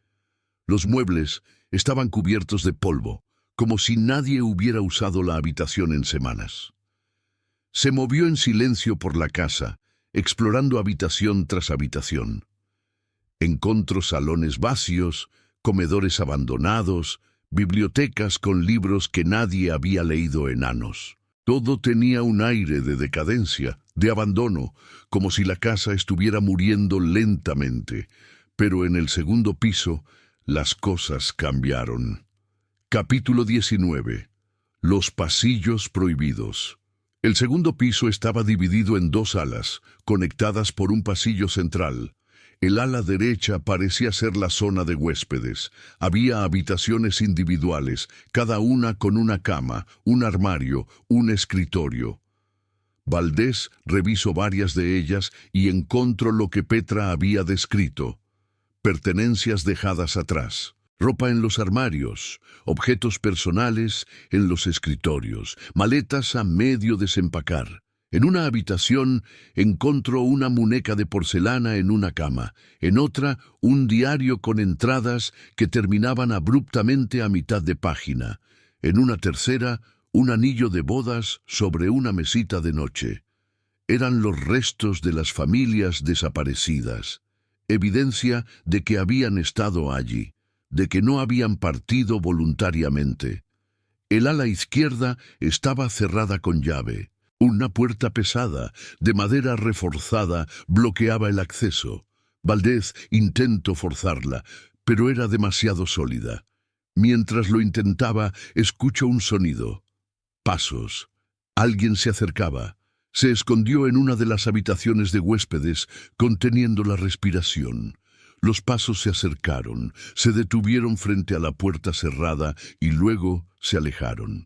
Los muebles estaban cubiertos de polvo, como si nadie hubiera usado la habitación en semanas. Se movió en silencio por la casa, explorando habitación tras habitación. Encontró salones vacíos, comedores abandonados, bibliotecas con libros que nadie había leído en años. Todo tenía un aire de decadencia, de abandono, como si la casa estuviera muriendo lentamente. Pero en el segundo piso, las cosas cambiaron. Capítulo 19. Los pasillos prohibidos. El segundo piso estaba dividido en 2 alas, conectadas por un pasillo central. El ala derecha parecía ser la zona de huéspedes. Había habitaciones individuales, cada una con una cama, un armario, un escritorio. Valdés revisó varias de ellas y encontró lo que Petra había descrito: pertenencias dejadas atrás. Ropa en los armarios, objetos personales en los escritorios, maletas a medio desempacar. En una habitación encontró una muñeca de porcelana en una cama, en otra un diario con entradas que terminaban abruptamente a mitad de página, en una tercera un anillo de bodas sobre una mesita de noche. Eran los restos de las familias desaparecidas, evidencia de que habían estado allí, de que no habían partido voluntariamente. El ala izquierda estaba cerrada con llave. Una puerta pesada, de madera reforzada, bloqueaba el acceso. Valdés intentó forzarla, pero era demasiado sólida. Mientras lo intentaba, escuchó un sonido. Pasos. Alguien se acercaba. Se escondió en una de las habitaciones de huéspedes, conteniendo la respiración. Los pasos se acercaron, se detuvieron frente a la puerta cerrada y luego se alejaron.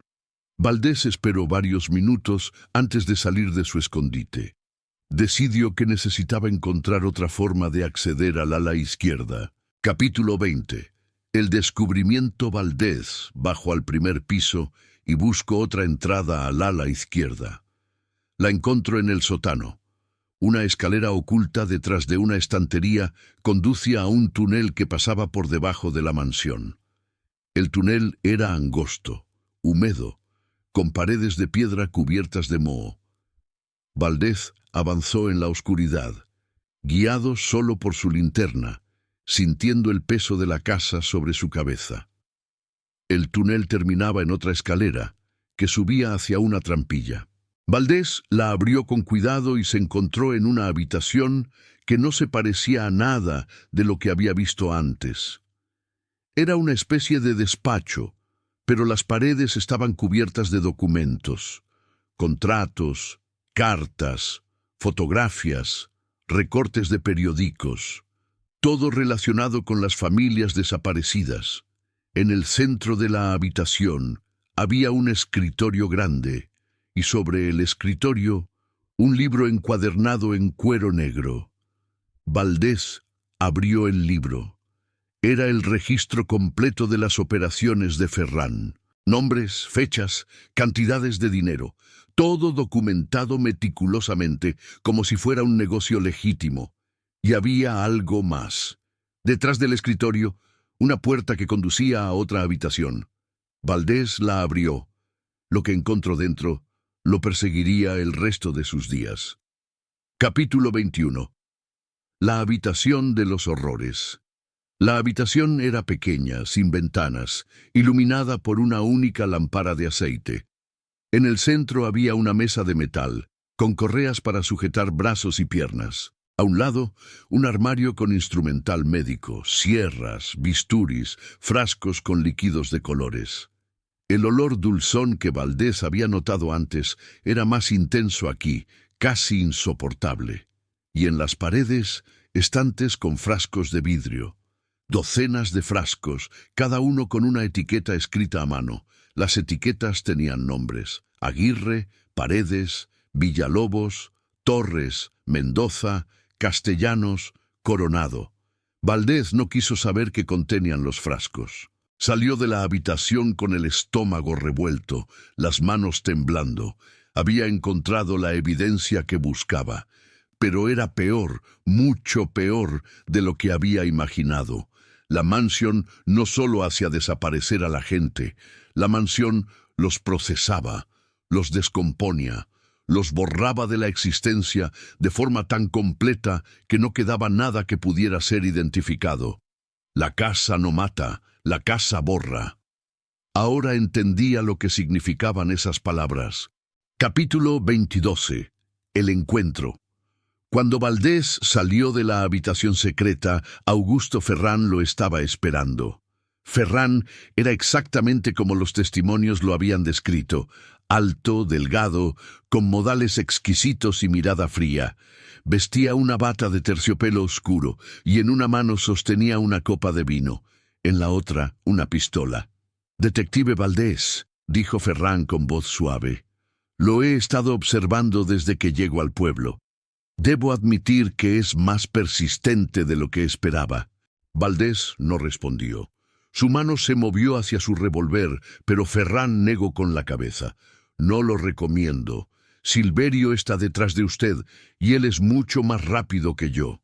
Valdés esperó varios minutos antes de salir de su escondite. Decidió que necesitaba encontrar otra forma de acceder al ala izquierda. Capítulo 20. El descubrimiento. Valdés bajó al primer piso y buscó otra entrada al ala izquierda. La encontró en el sótano. Una escalera oculta detrás de una estantería conducía a un túnel que pasaba por debajo de la mansión. El túnel era angosto, húmedo, con paredes de piedra cubiertas de moho. Valdés avanzó en la oscuridad, guiado solo por su linterna, sintiendo el peso de la casa sobre su cabeza. El túnel terminaba en otra escalera, que subía hacia una trampilla. Valdés la abrió con cuidado y se encontró en una habitación que no se parecía a nada de lo que había visto antes. Era una especie de despacho, pero las paredes estaban cubiertas de documentos, contratos, cartas, fotografías, recortes de periódicos, todo relacionado con las familias desaparecidas. En el centro de la habitación había un escritorio grande, y sobre el escritorio un libro encuadernado en cuero negro. Valdés abrió el libro. Era el registro completo de las operaciones de Ferran. Nombres, fechas, cantidades de dinero, todo documentado meticulosamente, como si fuera un negocio legítimo. Y había algo más. Detrás del escritorio, una puerta que conducía a otra habitación. Valdés la abrió. Lo que encontró dentro lo perseguiría el resto de sus días. Capítulo 21. La habitación de los horrores. La habitación era pequeña, sin ventanas, iluminada por una única lámpara de aceite. En el centro había una mesa de metal, con correas para sujetar brazos y piernas. A un lado, un armario con instrumental médico, sierras, bisturis, frascos con líquidos de colores. El olor dulzón que Valdés había notado antes era más intenso aquí, casi insoportable. Y en las paredes, estantes con frascos de vidrio. Docenas de frascos, cada uno con una etiqueta escrita a mano. Las etiquetas tenían nombres: Aguirre, Paredes, Villalobos, Torres, Mendoza, Castellanos, Coronado. Valdés no quiso saber qué contenían los frascos. Salió de la habitación con el estómago revuelto, las manos temblando. Había encontrado la evidencia que buscaba, pero era peor, mucho peor de lo que había imaginado. La mansión no solo hacía desaparecer a la gente, la mansión los procesaba, los descomponía, los borraba de la existencia de forma tan completa que no quedaba nada que pudiera ser identificado. La casa no mata, la casa borra. Ahora entendía lo que significaban esas palabras. Capítulo 22. El encuentro. Cuando Valdés salió de la habitación secreta, Augusto Ferran lo estaba esperando. Ferran era exactamente como los testimonios lo habían descrito: alto, delgado, con modales exquisitos y mirada fría. Vestía una bata de terciopelo oscuro y en una mano sostenía una copa de vino, en la otra una pistola. «Detective Valdés», dijo Ferran con voz suave, «lo he estado observando desde que llego al pueblo. Debo admitir que es más persistente de lo que esperaba». Valdés no respondió. Su mano se movió hacia su revólver, pero Ferran negó con la cabeza. «No lo recomiendo. Silverio está detrás de usted, y él es mucho más rápido que yo».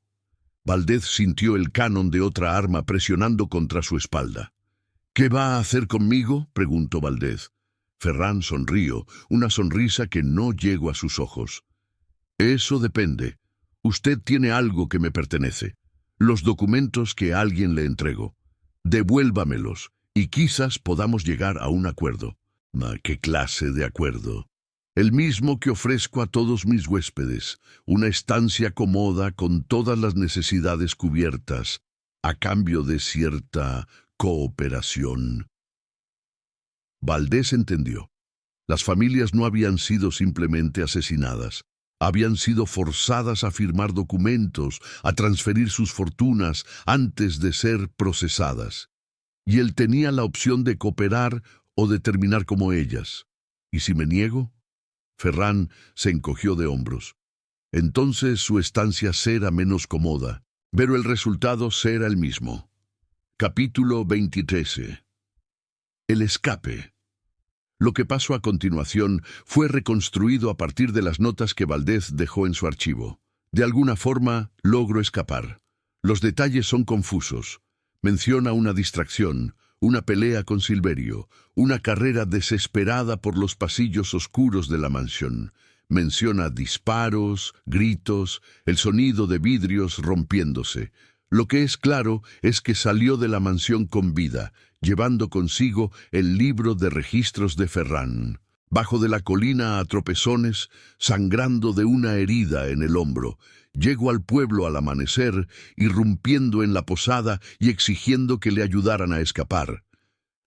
Valdés sintió el cañón de otra arma presionando contra su espalda. «¿Qué va a hacer conmigo?», preguntó Valdés. Ferran sonrió, una sonrisa que no llegó a sus ojos. «Eso depende. Usted tiene algo que me pertenece. Los documentos que alguien le entregó. Devuélvamelos, y quizás podamos llegar a un acuerdo». «¿Qué clase de acuerdo?» «El mismo que ofrezco a todos mis huéspedes, una estancia cómoda con todas las necesidades cubiertas, a cambio de cierta cooperación». Valdés entendió. Las familias no habían sido simplemente asesinadas. Habían sido forzadas a firmar documentos, a transferir sus fortunas antes de ser procesadas. Y él tenía la opción de cooperar o de terminar como ellas. ¿Y si me niego? Ferran se encogió de hombros. Entonces su estancia será menos cómoda, pero el resultado será el mismo. Capítulo 23. El escape. Lo que pasó a continuación fue reconstruido a partir de las notas que Valdés dejó en su archivo. De alguna forma, logró escapar. Los detalles son confusos. Menciona una distracción, una pelea con Silverio, una carrera desesperada por los pasillos oscuros de la mansión. Menciona disparos, gritos, el sonido de vidrios rompiéndose. Lo que es claro es que salió de la mansión con vida, llevando consigo el libro de registros de Ferran. Bajo de la colina a tropezones, sangrando de una herida en el hombro, llegó al pueblo al amanecer, irrumpiendo en la posada y exigiendo que le ayudaran a escapar.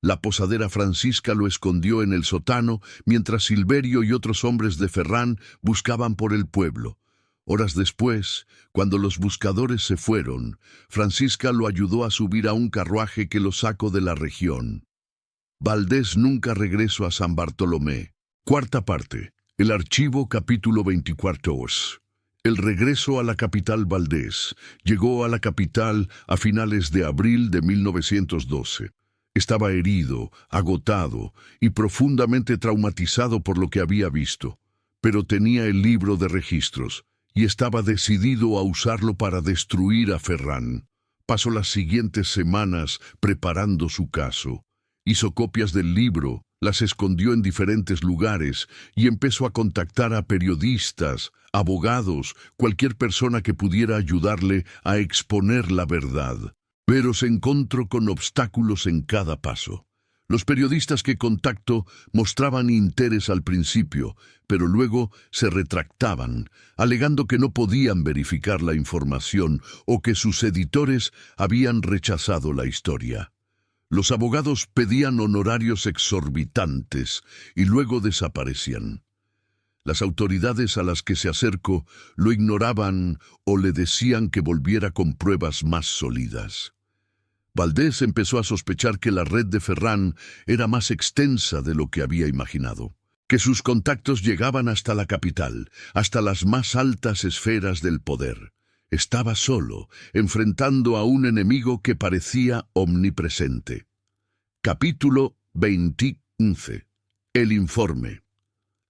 La posadera Francisca lo escondió en el sótano, mientras Silverio y otros hombres de Ferrán buscaban por el pueblo. Horas después, cuando los buscadores se fueron, Francisca lo ayudó a subir a un carruaje que lo sacó de la región. Valdés nunca regresó a San Bartolomé. Cuarta parte. El archivo, capítulo 24. El regreso a la capital. Valdés llegó a la capital a finales de abril de 1912. Estaba herido, agotado y profundamente traumatizado por lo que había visto, pero tenía el libro de registros y estaba decidido a usarlo para destruir a Ferrán. Pasó las siguientes semanas preparando su caso. Hizo copias del libro, las escondió en diferentes lugares y empezó a contactar a periodistas, abogados, cualquier persona que pudiera ayudarle a exponer la verdad. Pero se encontró con obstáculos en cada paso. Los periodistas que contactó mostraban interés al principio, pero luego se retractaban, alegando que no podían verificar la información o que sus editores habían rechazado la historia. Los abogados pedían honorarios exorbitantes y luego desaparecían. Las autoridades a las que se acercó lo ignoraban o le decían que volviera con pruebas más sólidas. Valdés empezó a sospechar que la red de Ferrán era más extensa de lo que había imaginado, que sus contactos llegaban hasta la capital, hasta las más altas esferas del poder. Estaba solo, enfrentando a un enemigo que parecía omnipresente. Capítulo 20. El informe.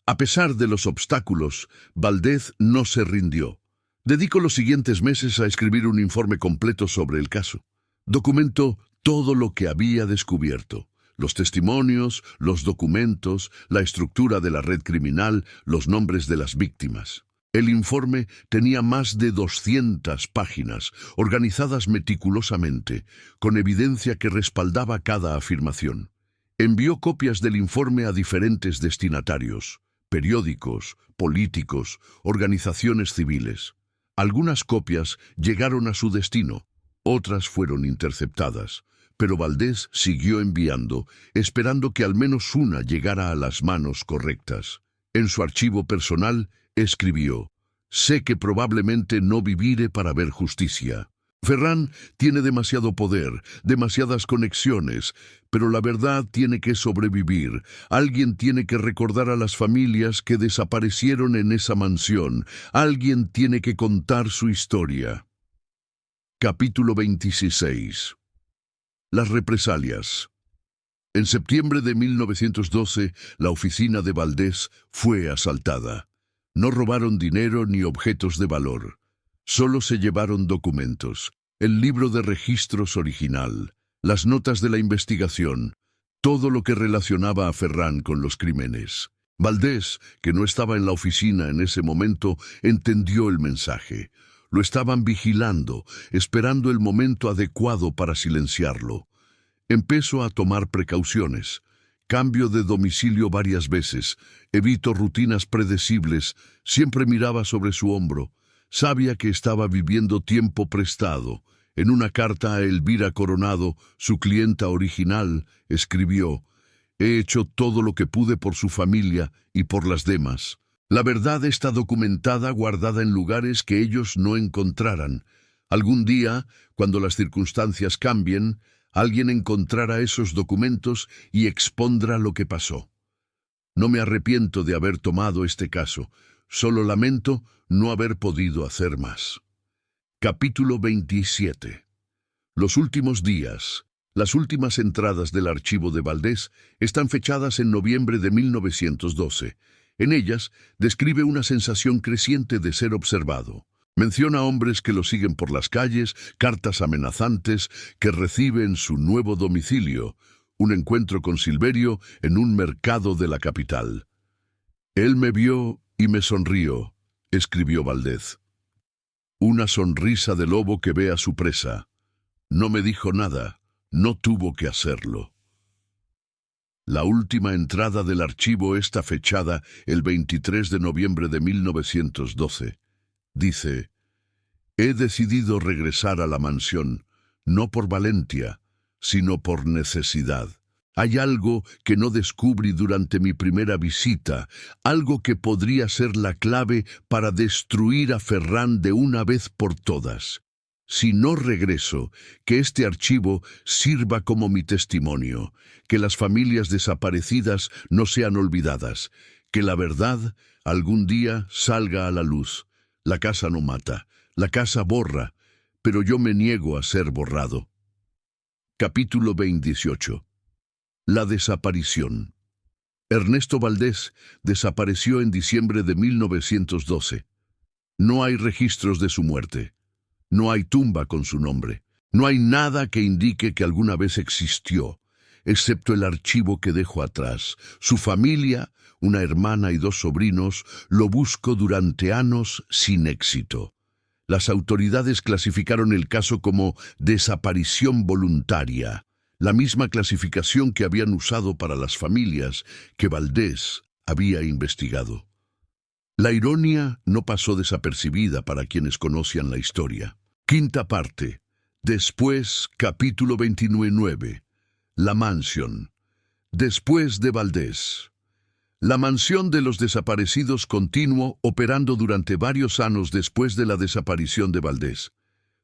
A pesar de los obstáculos, Valdés no se rindió. Dedicó los siguientes meses a escribir un informe completo sobre el caso. Documentó todo lo que había descubierto: los testimonios, los documentos, la estructura de la red criminal, los nombres de las víctimas. El informe tenía más de 200 páginas, organizadas meticulosamente, con evidencia que respaldaba cada afirmación. Envió copias del informe a diferentes destinatarios: periódicos, políticos, organizaciones civiles. Algunas copias llegaron a su destino, otras fueron interceptadas, pero Valdés siguió enviando, esperando que al menos una llegara a las manos correctas. En su archivo personal escribió: «Sé que probablemente no viviré para ver justicia. Ferrán tiene demasiado poder, demasiadas conexiones, pero la verdad tiene que sobrevivir. Alguien tiene que recordar a las familias que desaparecieron en esa mansión. Alguien tiene que contar su historia». Capítulo 26. Las represalias. En septiembre de 1912, la oficina de Valdés fue asaltada. No robaron dinero ni objetos de valor. Solo se llevaron documentos, el libro de registros original, las notas de la investigación, todo lo que relacionaba a Ferrán con los crímenes. Valdés, que no estaba en la oficina en ese momento, entendió el mensaje. Lo estaban vigilando, esperando el momento adecuado para silenciarlo. Empezó a tomar precauciones. Cambio de domicilio varias veces, evitó rutinas predecibles, siempre miraba sobre su hombro. Sabía que estaba viviendo tiempo prestado. En una carta a Elvira Coronado, su clienta original, escribió: «He hecho todo lo que pude por su familia y por las demás. La verdad está documentada, guardada en lugares que ellos no encontraran. Algún día, cuando las circunstancias cambien, alguien encontrará esos documentos y expondrá lo que pasó. No me arrepiento de haber tomado este caso, solo lamento no haber podido hacer más». Capítulo 27. Los últimos días. Las últimas entradas del archivo de Valdés están fechadas en noviembre de 1912. En ellas describe una sensación creciente de ser observado. Menciona hombres que lo siguen por las calles, cartas amenazantes que recibe en su nuevo domicilio, un encuentro con Silverio en un mercado de la capital. «Él me vio y me sonrió», escribió Valdés. «Una sonrisa de lobo que ve a su presa. No me dijo nada, no tuvo que hacerlo». La última entrada del archivo está fechada el 23 de noviembre de 1912. Dice: «He decidido regresar a la mansión, no por valentía, sino por necesidad. Hay algo que no descubrí durante mi primera visita, algo que podría ser la clave para destruir a Ferran de una vez por todas. Si no regreso, que este archivo sirva como mi testimonio, que las familias desaparecidas no sean olvidadas, que la verdad algún día salga a la luz. La casa no mata, la casa borra, pero yo me niego a ser borrado. Capítulo 28. La desaparición. Ernesto Valdés desapareció en diciembre de 1912. No hay registros de su muerte. No hay tumba con su nombre. No hay nada que indique que alguna vez existió, excepto el archivo que dejó atrás. Su familia, una hermana y 2 sobrinos, lo buscó durante años sin éxito. Las autoridades clasificaron el caso como desaparición voluntaria, la misma clasificación que habían usado para las familias que Valdés había investigado. La ironía no pasó desapercibida para quienes conocían la historia. Quinta parte. Después, capítulo 29. La mansión. Después de Valdés. La mansión de los desaparecidos continuó operando durante varios años después de la desaparición de Valdés.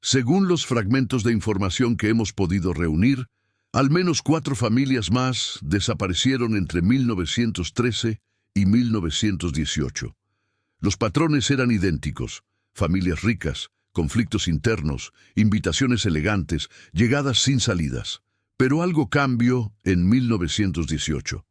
Según los fragmentos de información que hemos podido reunir, al menos 4 familias más desaparecieron entre 1913 y 1918. Los patrones eran idénticos: familias ricas, conflictos internos, invitaciones elegantes, llegadas sin salidas. Pero algo cambió en 1918.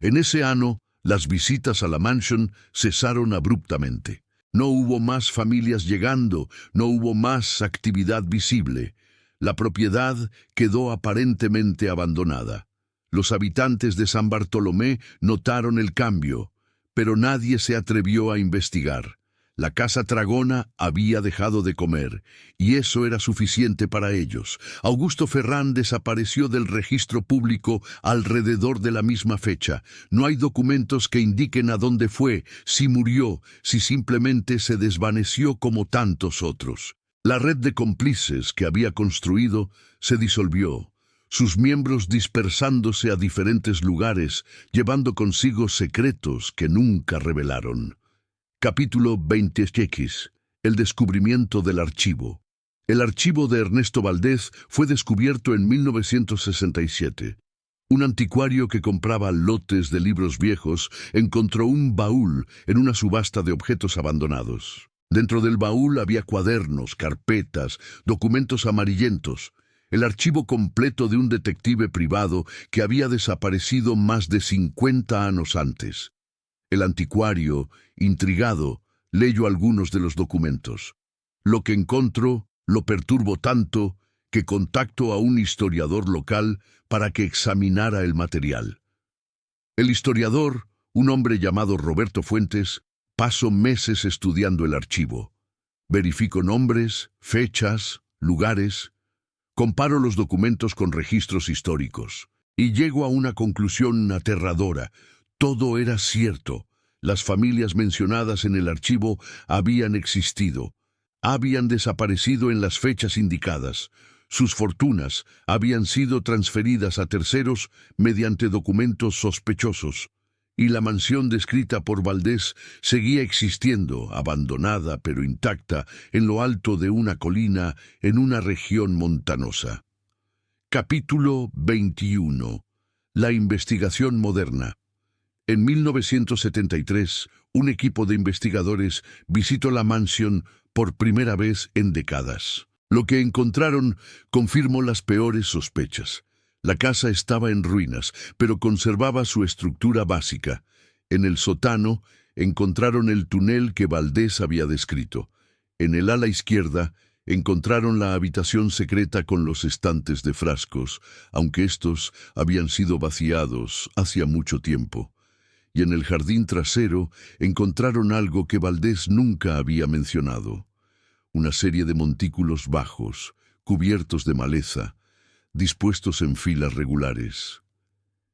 En ese año, las visitas a la mansión cesaron abruptamente. No hubo más familias llegando, no hubo más actividad visible. La propiedad quedó aparentemente abandonada. Los habitantes de San Bartolomé notaron el cambio, pero nadie se atrevió a investigar. La casa Tragona había dejado de comer, y eso era suficiente para ellos. Augusto Ferran desapareció del registro público alrededor de la misma fecha. No hay documentos que indiquen a dónde fue, si murió, si simplemente se desvaneció como tantos otros. La red de cómplices que había construido se disolvió, sus miembros dispersándose a diferentes lugares, llevando consigo secretos que nunca revelaron. Capítulo 20X. El descubrimiento del archivo. El archivo de Ernesto Valdés fue descubierto en 1967. Un anticuario que compraba lotes de libros viejos encontró un baúl en una subasta de objetos abandonados. Dentro del baúl había cuadernos, carpetas, documentos amarillentos, el archivo completo de un detective privado que había desaparecido más de 50 años antes. El anticuario, intrigado, leyó algunos de los documentos. Lo que encontró lo perturbó tanto que contactó a un historiador local para que examinara el material. El historiador, un hombre llamado Roberto Fuentes, pasó meses estudiando el archivo. Verificó nombres, fechas, lugares. Comparó los documentos con registros históricos y llegó a una conclusión aterradora. Todo era cierto. Las familias mencionadas en el archivo habían existido. Habían desaparecido en las fechas indicadas. Sus fortunas habían sido transferidas a terceros mediante documentos sospechosos. Y la mansión descrita por Valdés seguía existiendo, abandonada pero intacta, en lo alto de una colina en una región montanosa. Capítulo 21. La investigación moderna. En 1973, un equipo de investigadores visitó la mansión por primera vez en décadas. Lo que encontraron confirmó las peores sospechas. La casa estaba en ruinas, pero conservaba su estructura básica. En el sótano encontraron el túnel que Valdés había descrito. En el ala izquierda encontraron la habitación secreta con los estantes de frascos, aunque estos habían sido vaciados hacía mucho tiempo. Y en el jardín trasero encontraron algo que Valdés nunca había mencionado: una serie de montículos bajos, cubiertos de maleza, dispuestos en filas regulares.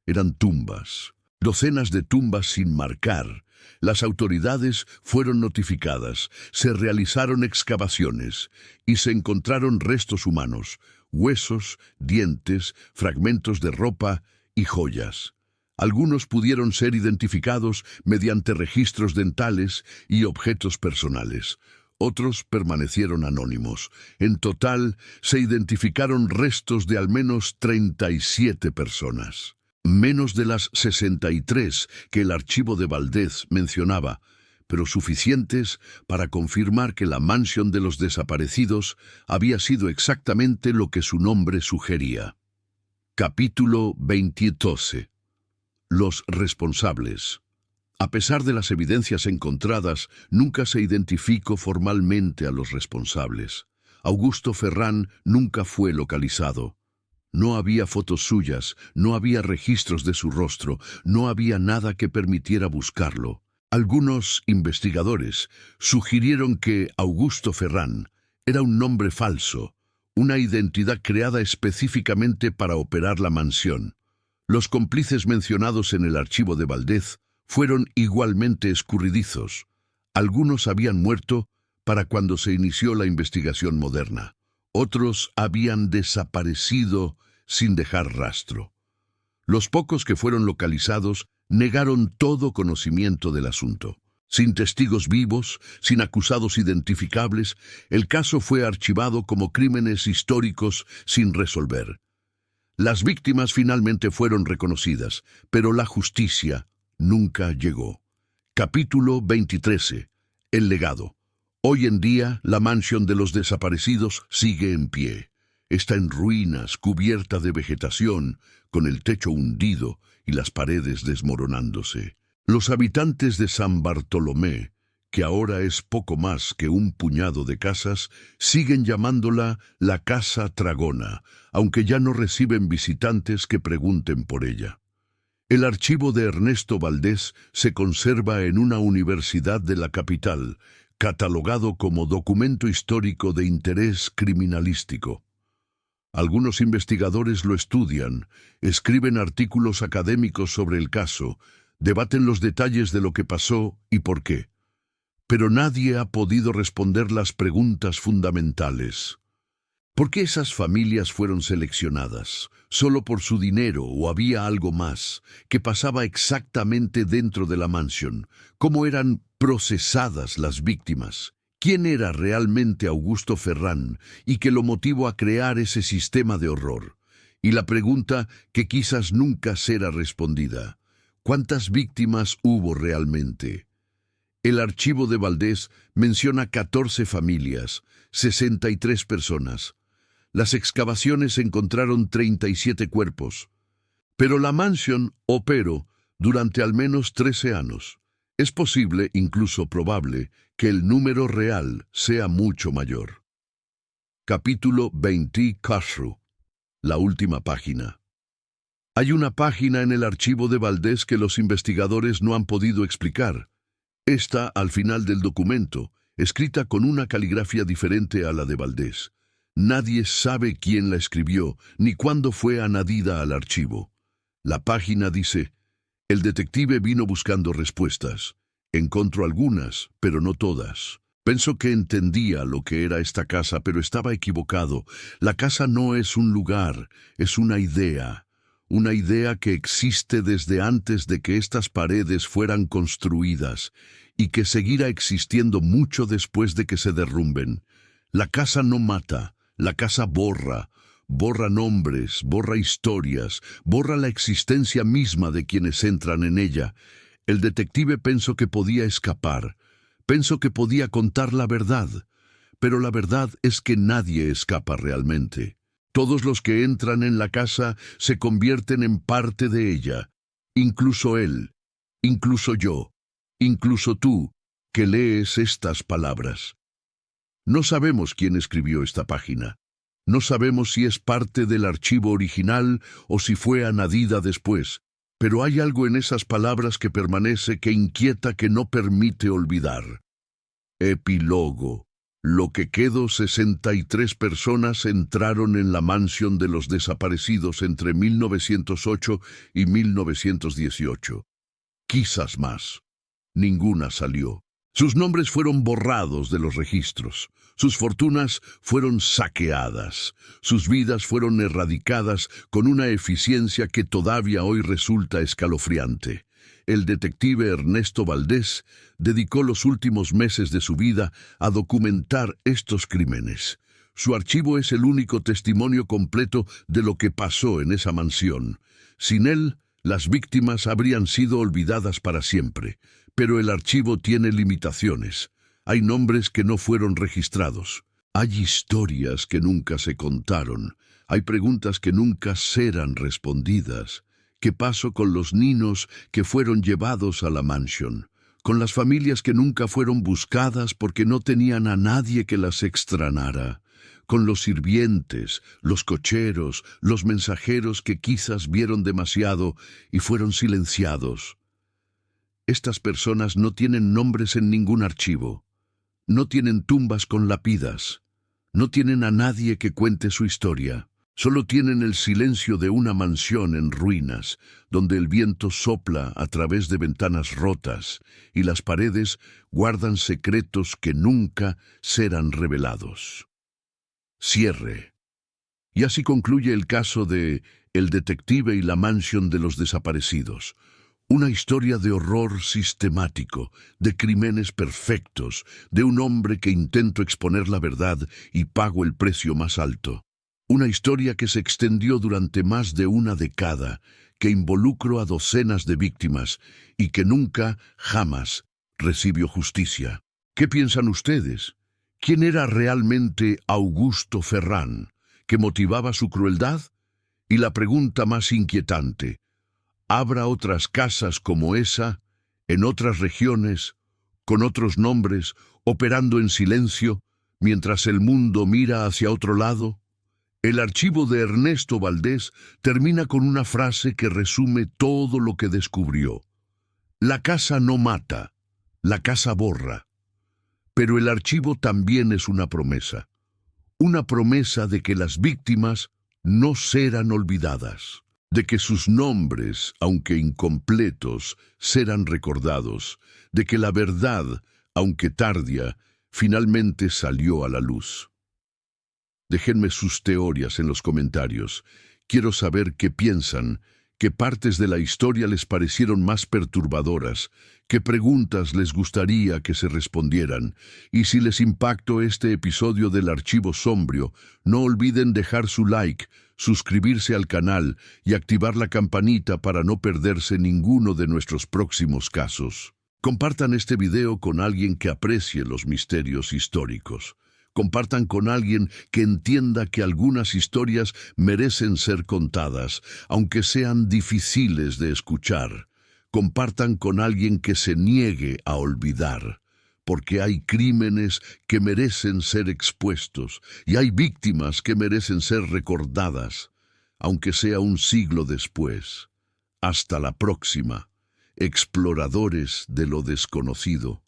Eran tumbas, docenas de tumbas sin marcar. Las autoridades fueron notificadas, se realizaron excavaciones y se encontraron restos humanos, huesos, dientes, fragmentos de ropa y joyas. Algunos pudieron ser identificados mediante registros dentales y objetos personales. Otros permanecieron anónimos. En total, se identificaron restos de al menos 37 personas. Menos de las 63 que el archivo de Valdez mencionaba, pero suficientes para confirmar que la mansión de los desaparecidos había sido exactamente lo que su nombre sugería. Capítulo 2012. Los responsables. A pesar de las evidencias encontradas, nunca se identificó formalmente a los responsables. Augusto Ferrán nunca fue localizado. No había fotos suyas, no había registros de su rostro, no había nada que permitiera buscarlo. Algunos investigadores sugirieron que Augusto Ferrán era un nombre falso, una identidad creada específicamente para operar la mansión. Los cómplices mencionados en el archivo de Valdez fueron igualmente escurridizos. Algunos habían muerto para cuando se inició la investigación moderna. Otros habían desaparecido sin dejar rastro. Los pocos que fueron localizados negaron todo conocimiento del asunto. Sin testigos vivos, sin acusados identificables, el caso fue archivado como crímenes históricos sin resolver. Las víctimas finalmente fueron reconocidas, pero la justicia nunca llegó. Capítulo 2013. El legado. Hoy en día, la mansión de los desaparecidos sigue en pie. Está en ruinas, cubierta de vegetación, con el techo hundido y las paredes desmoronándose. Los habitantes de San Bartolomé, que ahora es poco más que un puñado de casas, siguen llamándola la Casa Tragona, aunque ya no reciben visitantes que pregunten por ella. El archivo de Ernesto Valdez se conserva en una universidad de la capital, catalogado como documento histórico de interés criminalístico. Algunos investigadores lo estudian, escriben artículos académicos sobre el caso, debaten los detalles de lo que pasó y por qué. Pero nadie ha podido responder las preguntas fundamentales. ¿Por qué esas familias fueron seleccionadas? ¿Solo por su dinero o había algo más? ¿Qué pasaba exactamente dentro de la mansión? ¿Cómo eran procesadas las víctimas? ¿Quién era realmente Augusto Ferrán y qué lo motivó a crear ese sistema de horror? Y la pregunta que quizás nunca será respondida: ¿cuántas víctimas hubo realmente? El archivo de Valdez menciona 14 familias, 63 personas. Las excavaciones encontraron 37 cuerpos. Pero la mansión operó durante al menos 13 años. Es posible, incluso probable, que el número real sea mucho mayor. Capítulo 20. Khosrow. La última página. Hay una página en el archivo de Valdez que los investigadores no han podido explicar. Está al final del documento, escrita con una caligrafía diferente a la de Valdez. Nadie sabe quién la escribió ni cuándo fue añadida al archivo. La página dice: el detective vino buscando respuestas. Encontró algunas, pero no todas. Pensó que entendía lo que era esta casa, pero estaba equivocado. La casa no es un lugar, es una idea. Una idea que existe desde antes de que estas paredes fueran construidas y que seguirá existiendo mucho después de que se derrumben. La casa no mata, la casa borra. Borra nombres, borra historias, borra la existencia misma de quienes entran en ella. El detective pensó que podía escapar, pensó que podía contar la verdad, pero la verdad es que nadie escapa realmente. Todos los que entran en la casa se convierten en parte de ella, incluso él, incluso yo, incluso tú, que lees estas palabras. No sabemos quién escribió esta página. No sabemos si es parte del archivo original o si fue añadida después, pero hay algo en esas palabras que permanece, que inquieta, que no permite olvidar. Epílogo. Lo que quedó: 63 personas entraron en la mansión de los desaparecidos entre 1908 y 1918. Quizás más. Ninguna salió. Sus nombres fueron borrados de los registros, sus fortunas fueron saqueadas, sus vidas fueron erradicadas con una eficiencia que todavía hoy resulta escalofriante. El detective Ernesto Valdés dedicó los últimos meses de su vida a documentar estos crímenes. Su archivo es el único testimonio completo de lo que pasó en esa mansión. Sin él, las víctimas habrían sido olvidadas para siempre. Pero el archivo tiene limitaciones. Hay nombres que no fueron registrados. Hay historias que nunca se contaron. Hay preguntas que nunca serán respondidas. ¿Qué pasó con los niños que fueron llevados a la mansión? Con las familias que nunca fueron buscadas porque no tenían a nadie que las extranara. Con los sirvientes, los cocheros, los mensajeros que quizás vieron demasiado y fueron silenciados. Estas personas no tienen nombres en ningún archivo, no tienen tumbas con lápidas, no tienen a nadie que cuente su historia, solo tienen el silencio de una mansión en ruinas, donde el viento sopla a través de ventanas rotas y las paredes guardan secretos que nunca serán revelados. Cierre. Y así concluye el caso de El detective y la mansión de los desaparecidos. Una historia de horror sistemático, de crímenes perfectos, de un hombre que intentó exponer la verdad y pagó el precio más alto. Una historia que se extendió durante más de una década, que involucró a docenas de víctimas y que nunca, jamás, recibió justicia. ¿Qué piensan ustedes? ¿Quién era realmente Augusto Ferrán? ¿Qué motivaba su crueldad? Y la pregunta más inquietante: ¿habrá otras casas como esa, en otras regiones, con otros nombres, operando en silencio, mientras el mundo mira hacia otro lado? El archivo de Ernesto Valdés termina con una frase que resume todo lo que descubrió. La casa no mata, la casa borra. Pero el archivo también es una promesa de que las víctimas no serán olvidadas, de que sus nombres, aunque incompletos, serán recordados, de que la verdad, aunque tardía, finalmente salió a la luz. Déjenme sus teorías en los comentarios. Quiero saber qué piensan, qué partes de la historia les parecieron más perturbadoras, qué preguntas les gustaría que se respondieran, y si les impactó este episodio del Archivo Sombrio, no olviden dejar su like, suscribirse al canal y activar la campanita para no perderse ninguno de nuestros próximos casos. Compartan este video con alguien que aprecie los misterios históricos. Compartan con alguien que entienda que algunas historias merecen ser contadas, aunque sean difíciles de escuchar. Compartan con alguien que se niegue a olvidar, porque hay crímenes que merecen ser expuestos y hay víctimas que merecen ser recordadas, aunque sea un siglo después. Hasta la próxima, exploradores de lo desconocido.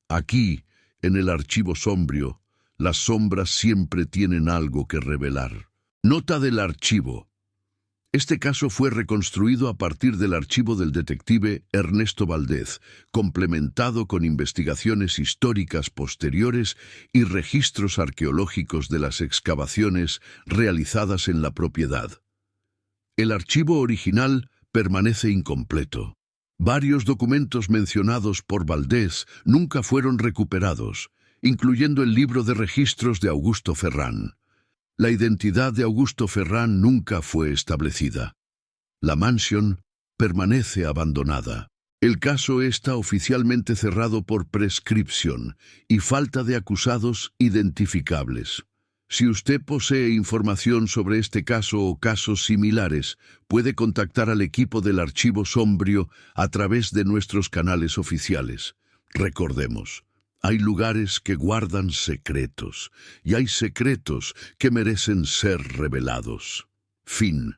Aquí, en el Archivo Sombrio, las sombras siempre tienen algo que revelar. Nota del archivo. Este caso fue reconstruido a partir del archivo del detective Ernesto Valdés, complementado con investigaciones históricas posteriores y registros arqueológicos de las excavaciones realizadas en la propiedad. El archivo original permanece incompleto. Varios documentos mencionados por Valdés nunca fueron recuperados, incluyendo el libro de registros de Augusto Ferrán. La identidad de Augusto Ferrán nunca fue establecida. La mansión permanece abandonada. El caso está oficialmente cerrado por prescripción y falta de acusados identificables. Si usted posee información sobre este caso o casos similares, puede contactar al equipo del Archivo Sombrio a través de nuestros canales oficiales. Recordemos: hay lugares que guardan secretos, y hay secretos que merecen ser revelados. Fin.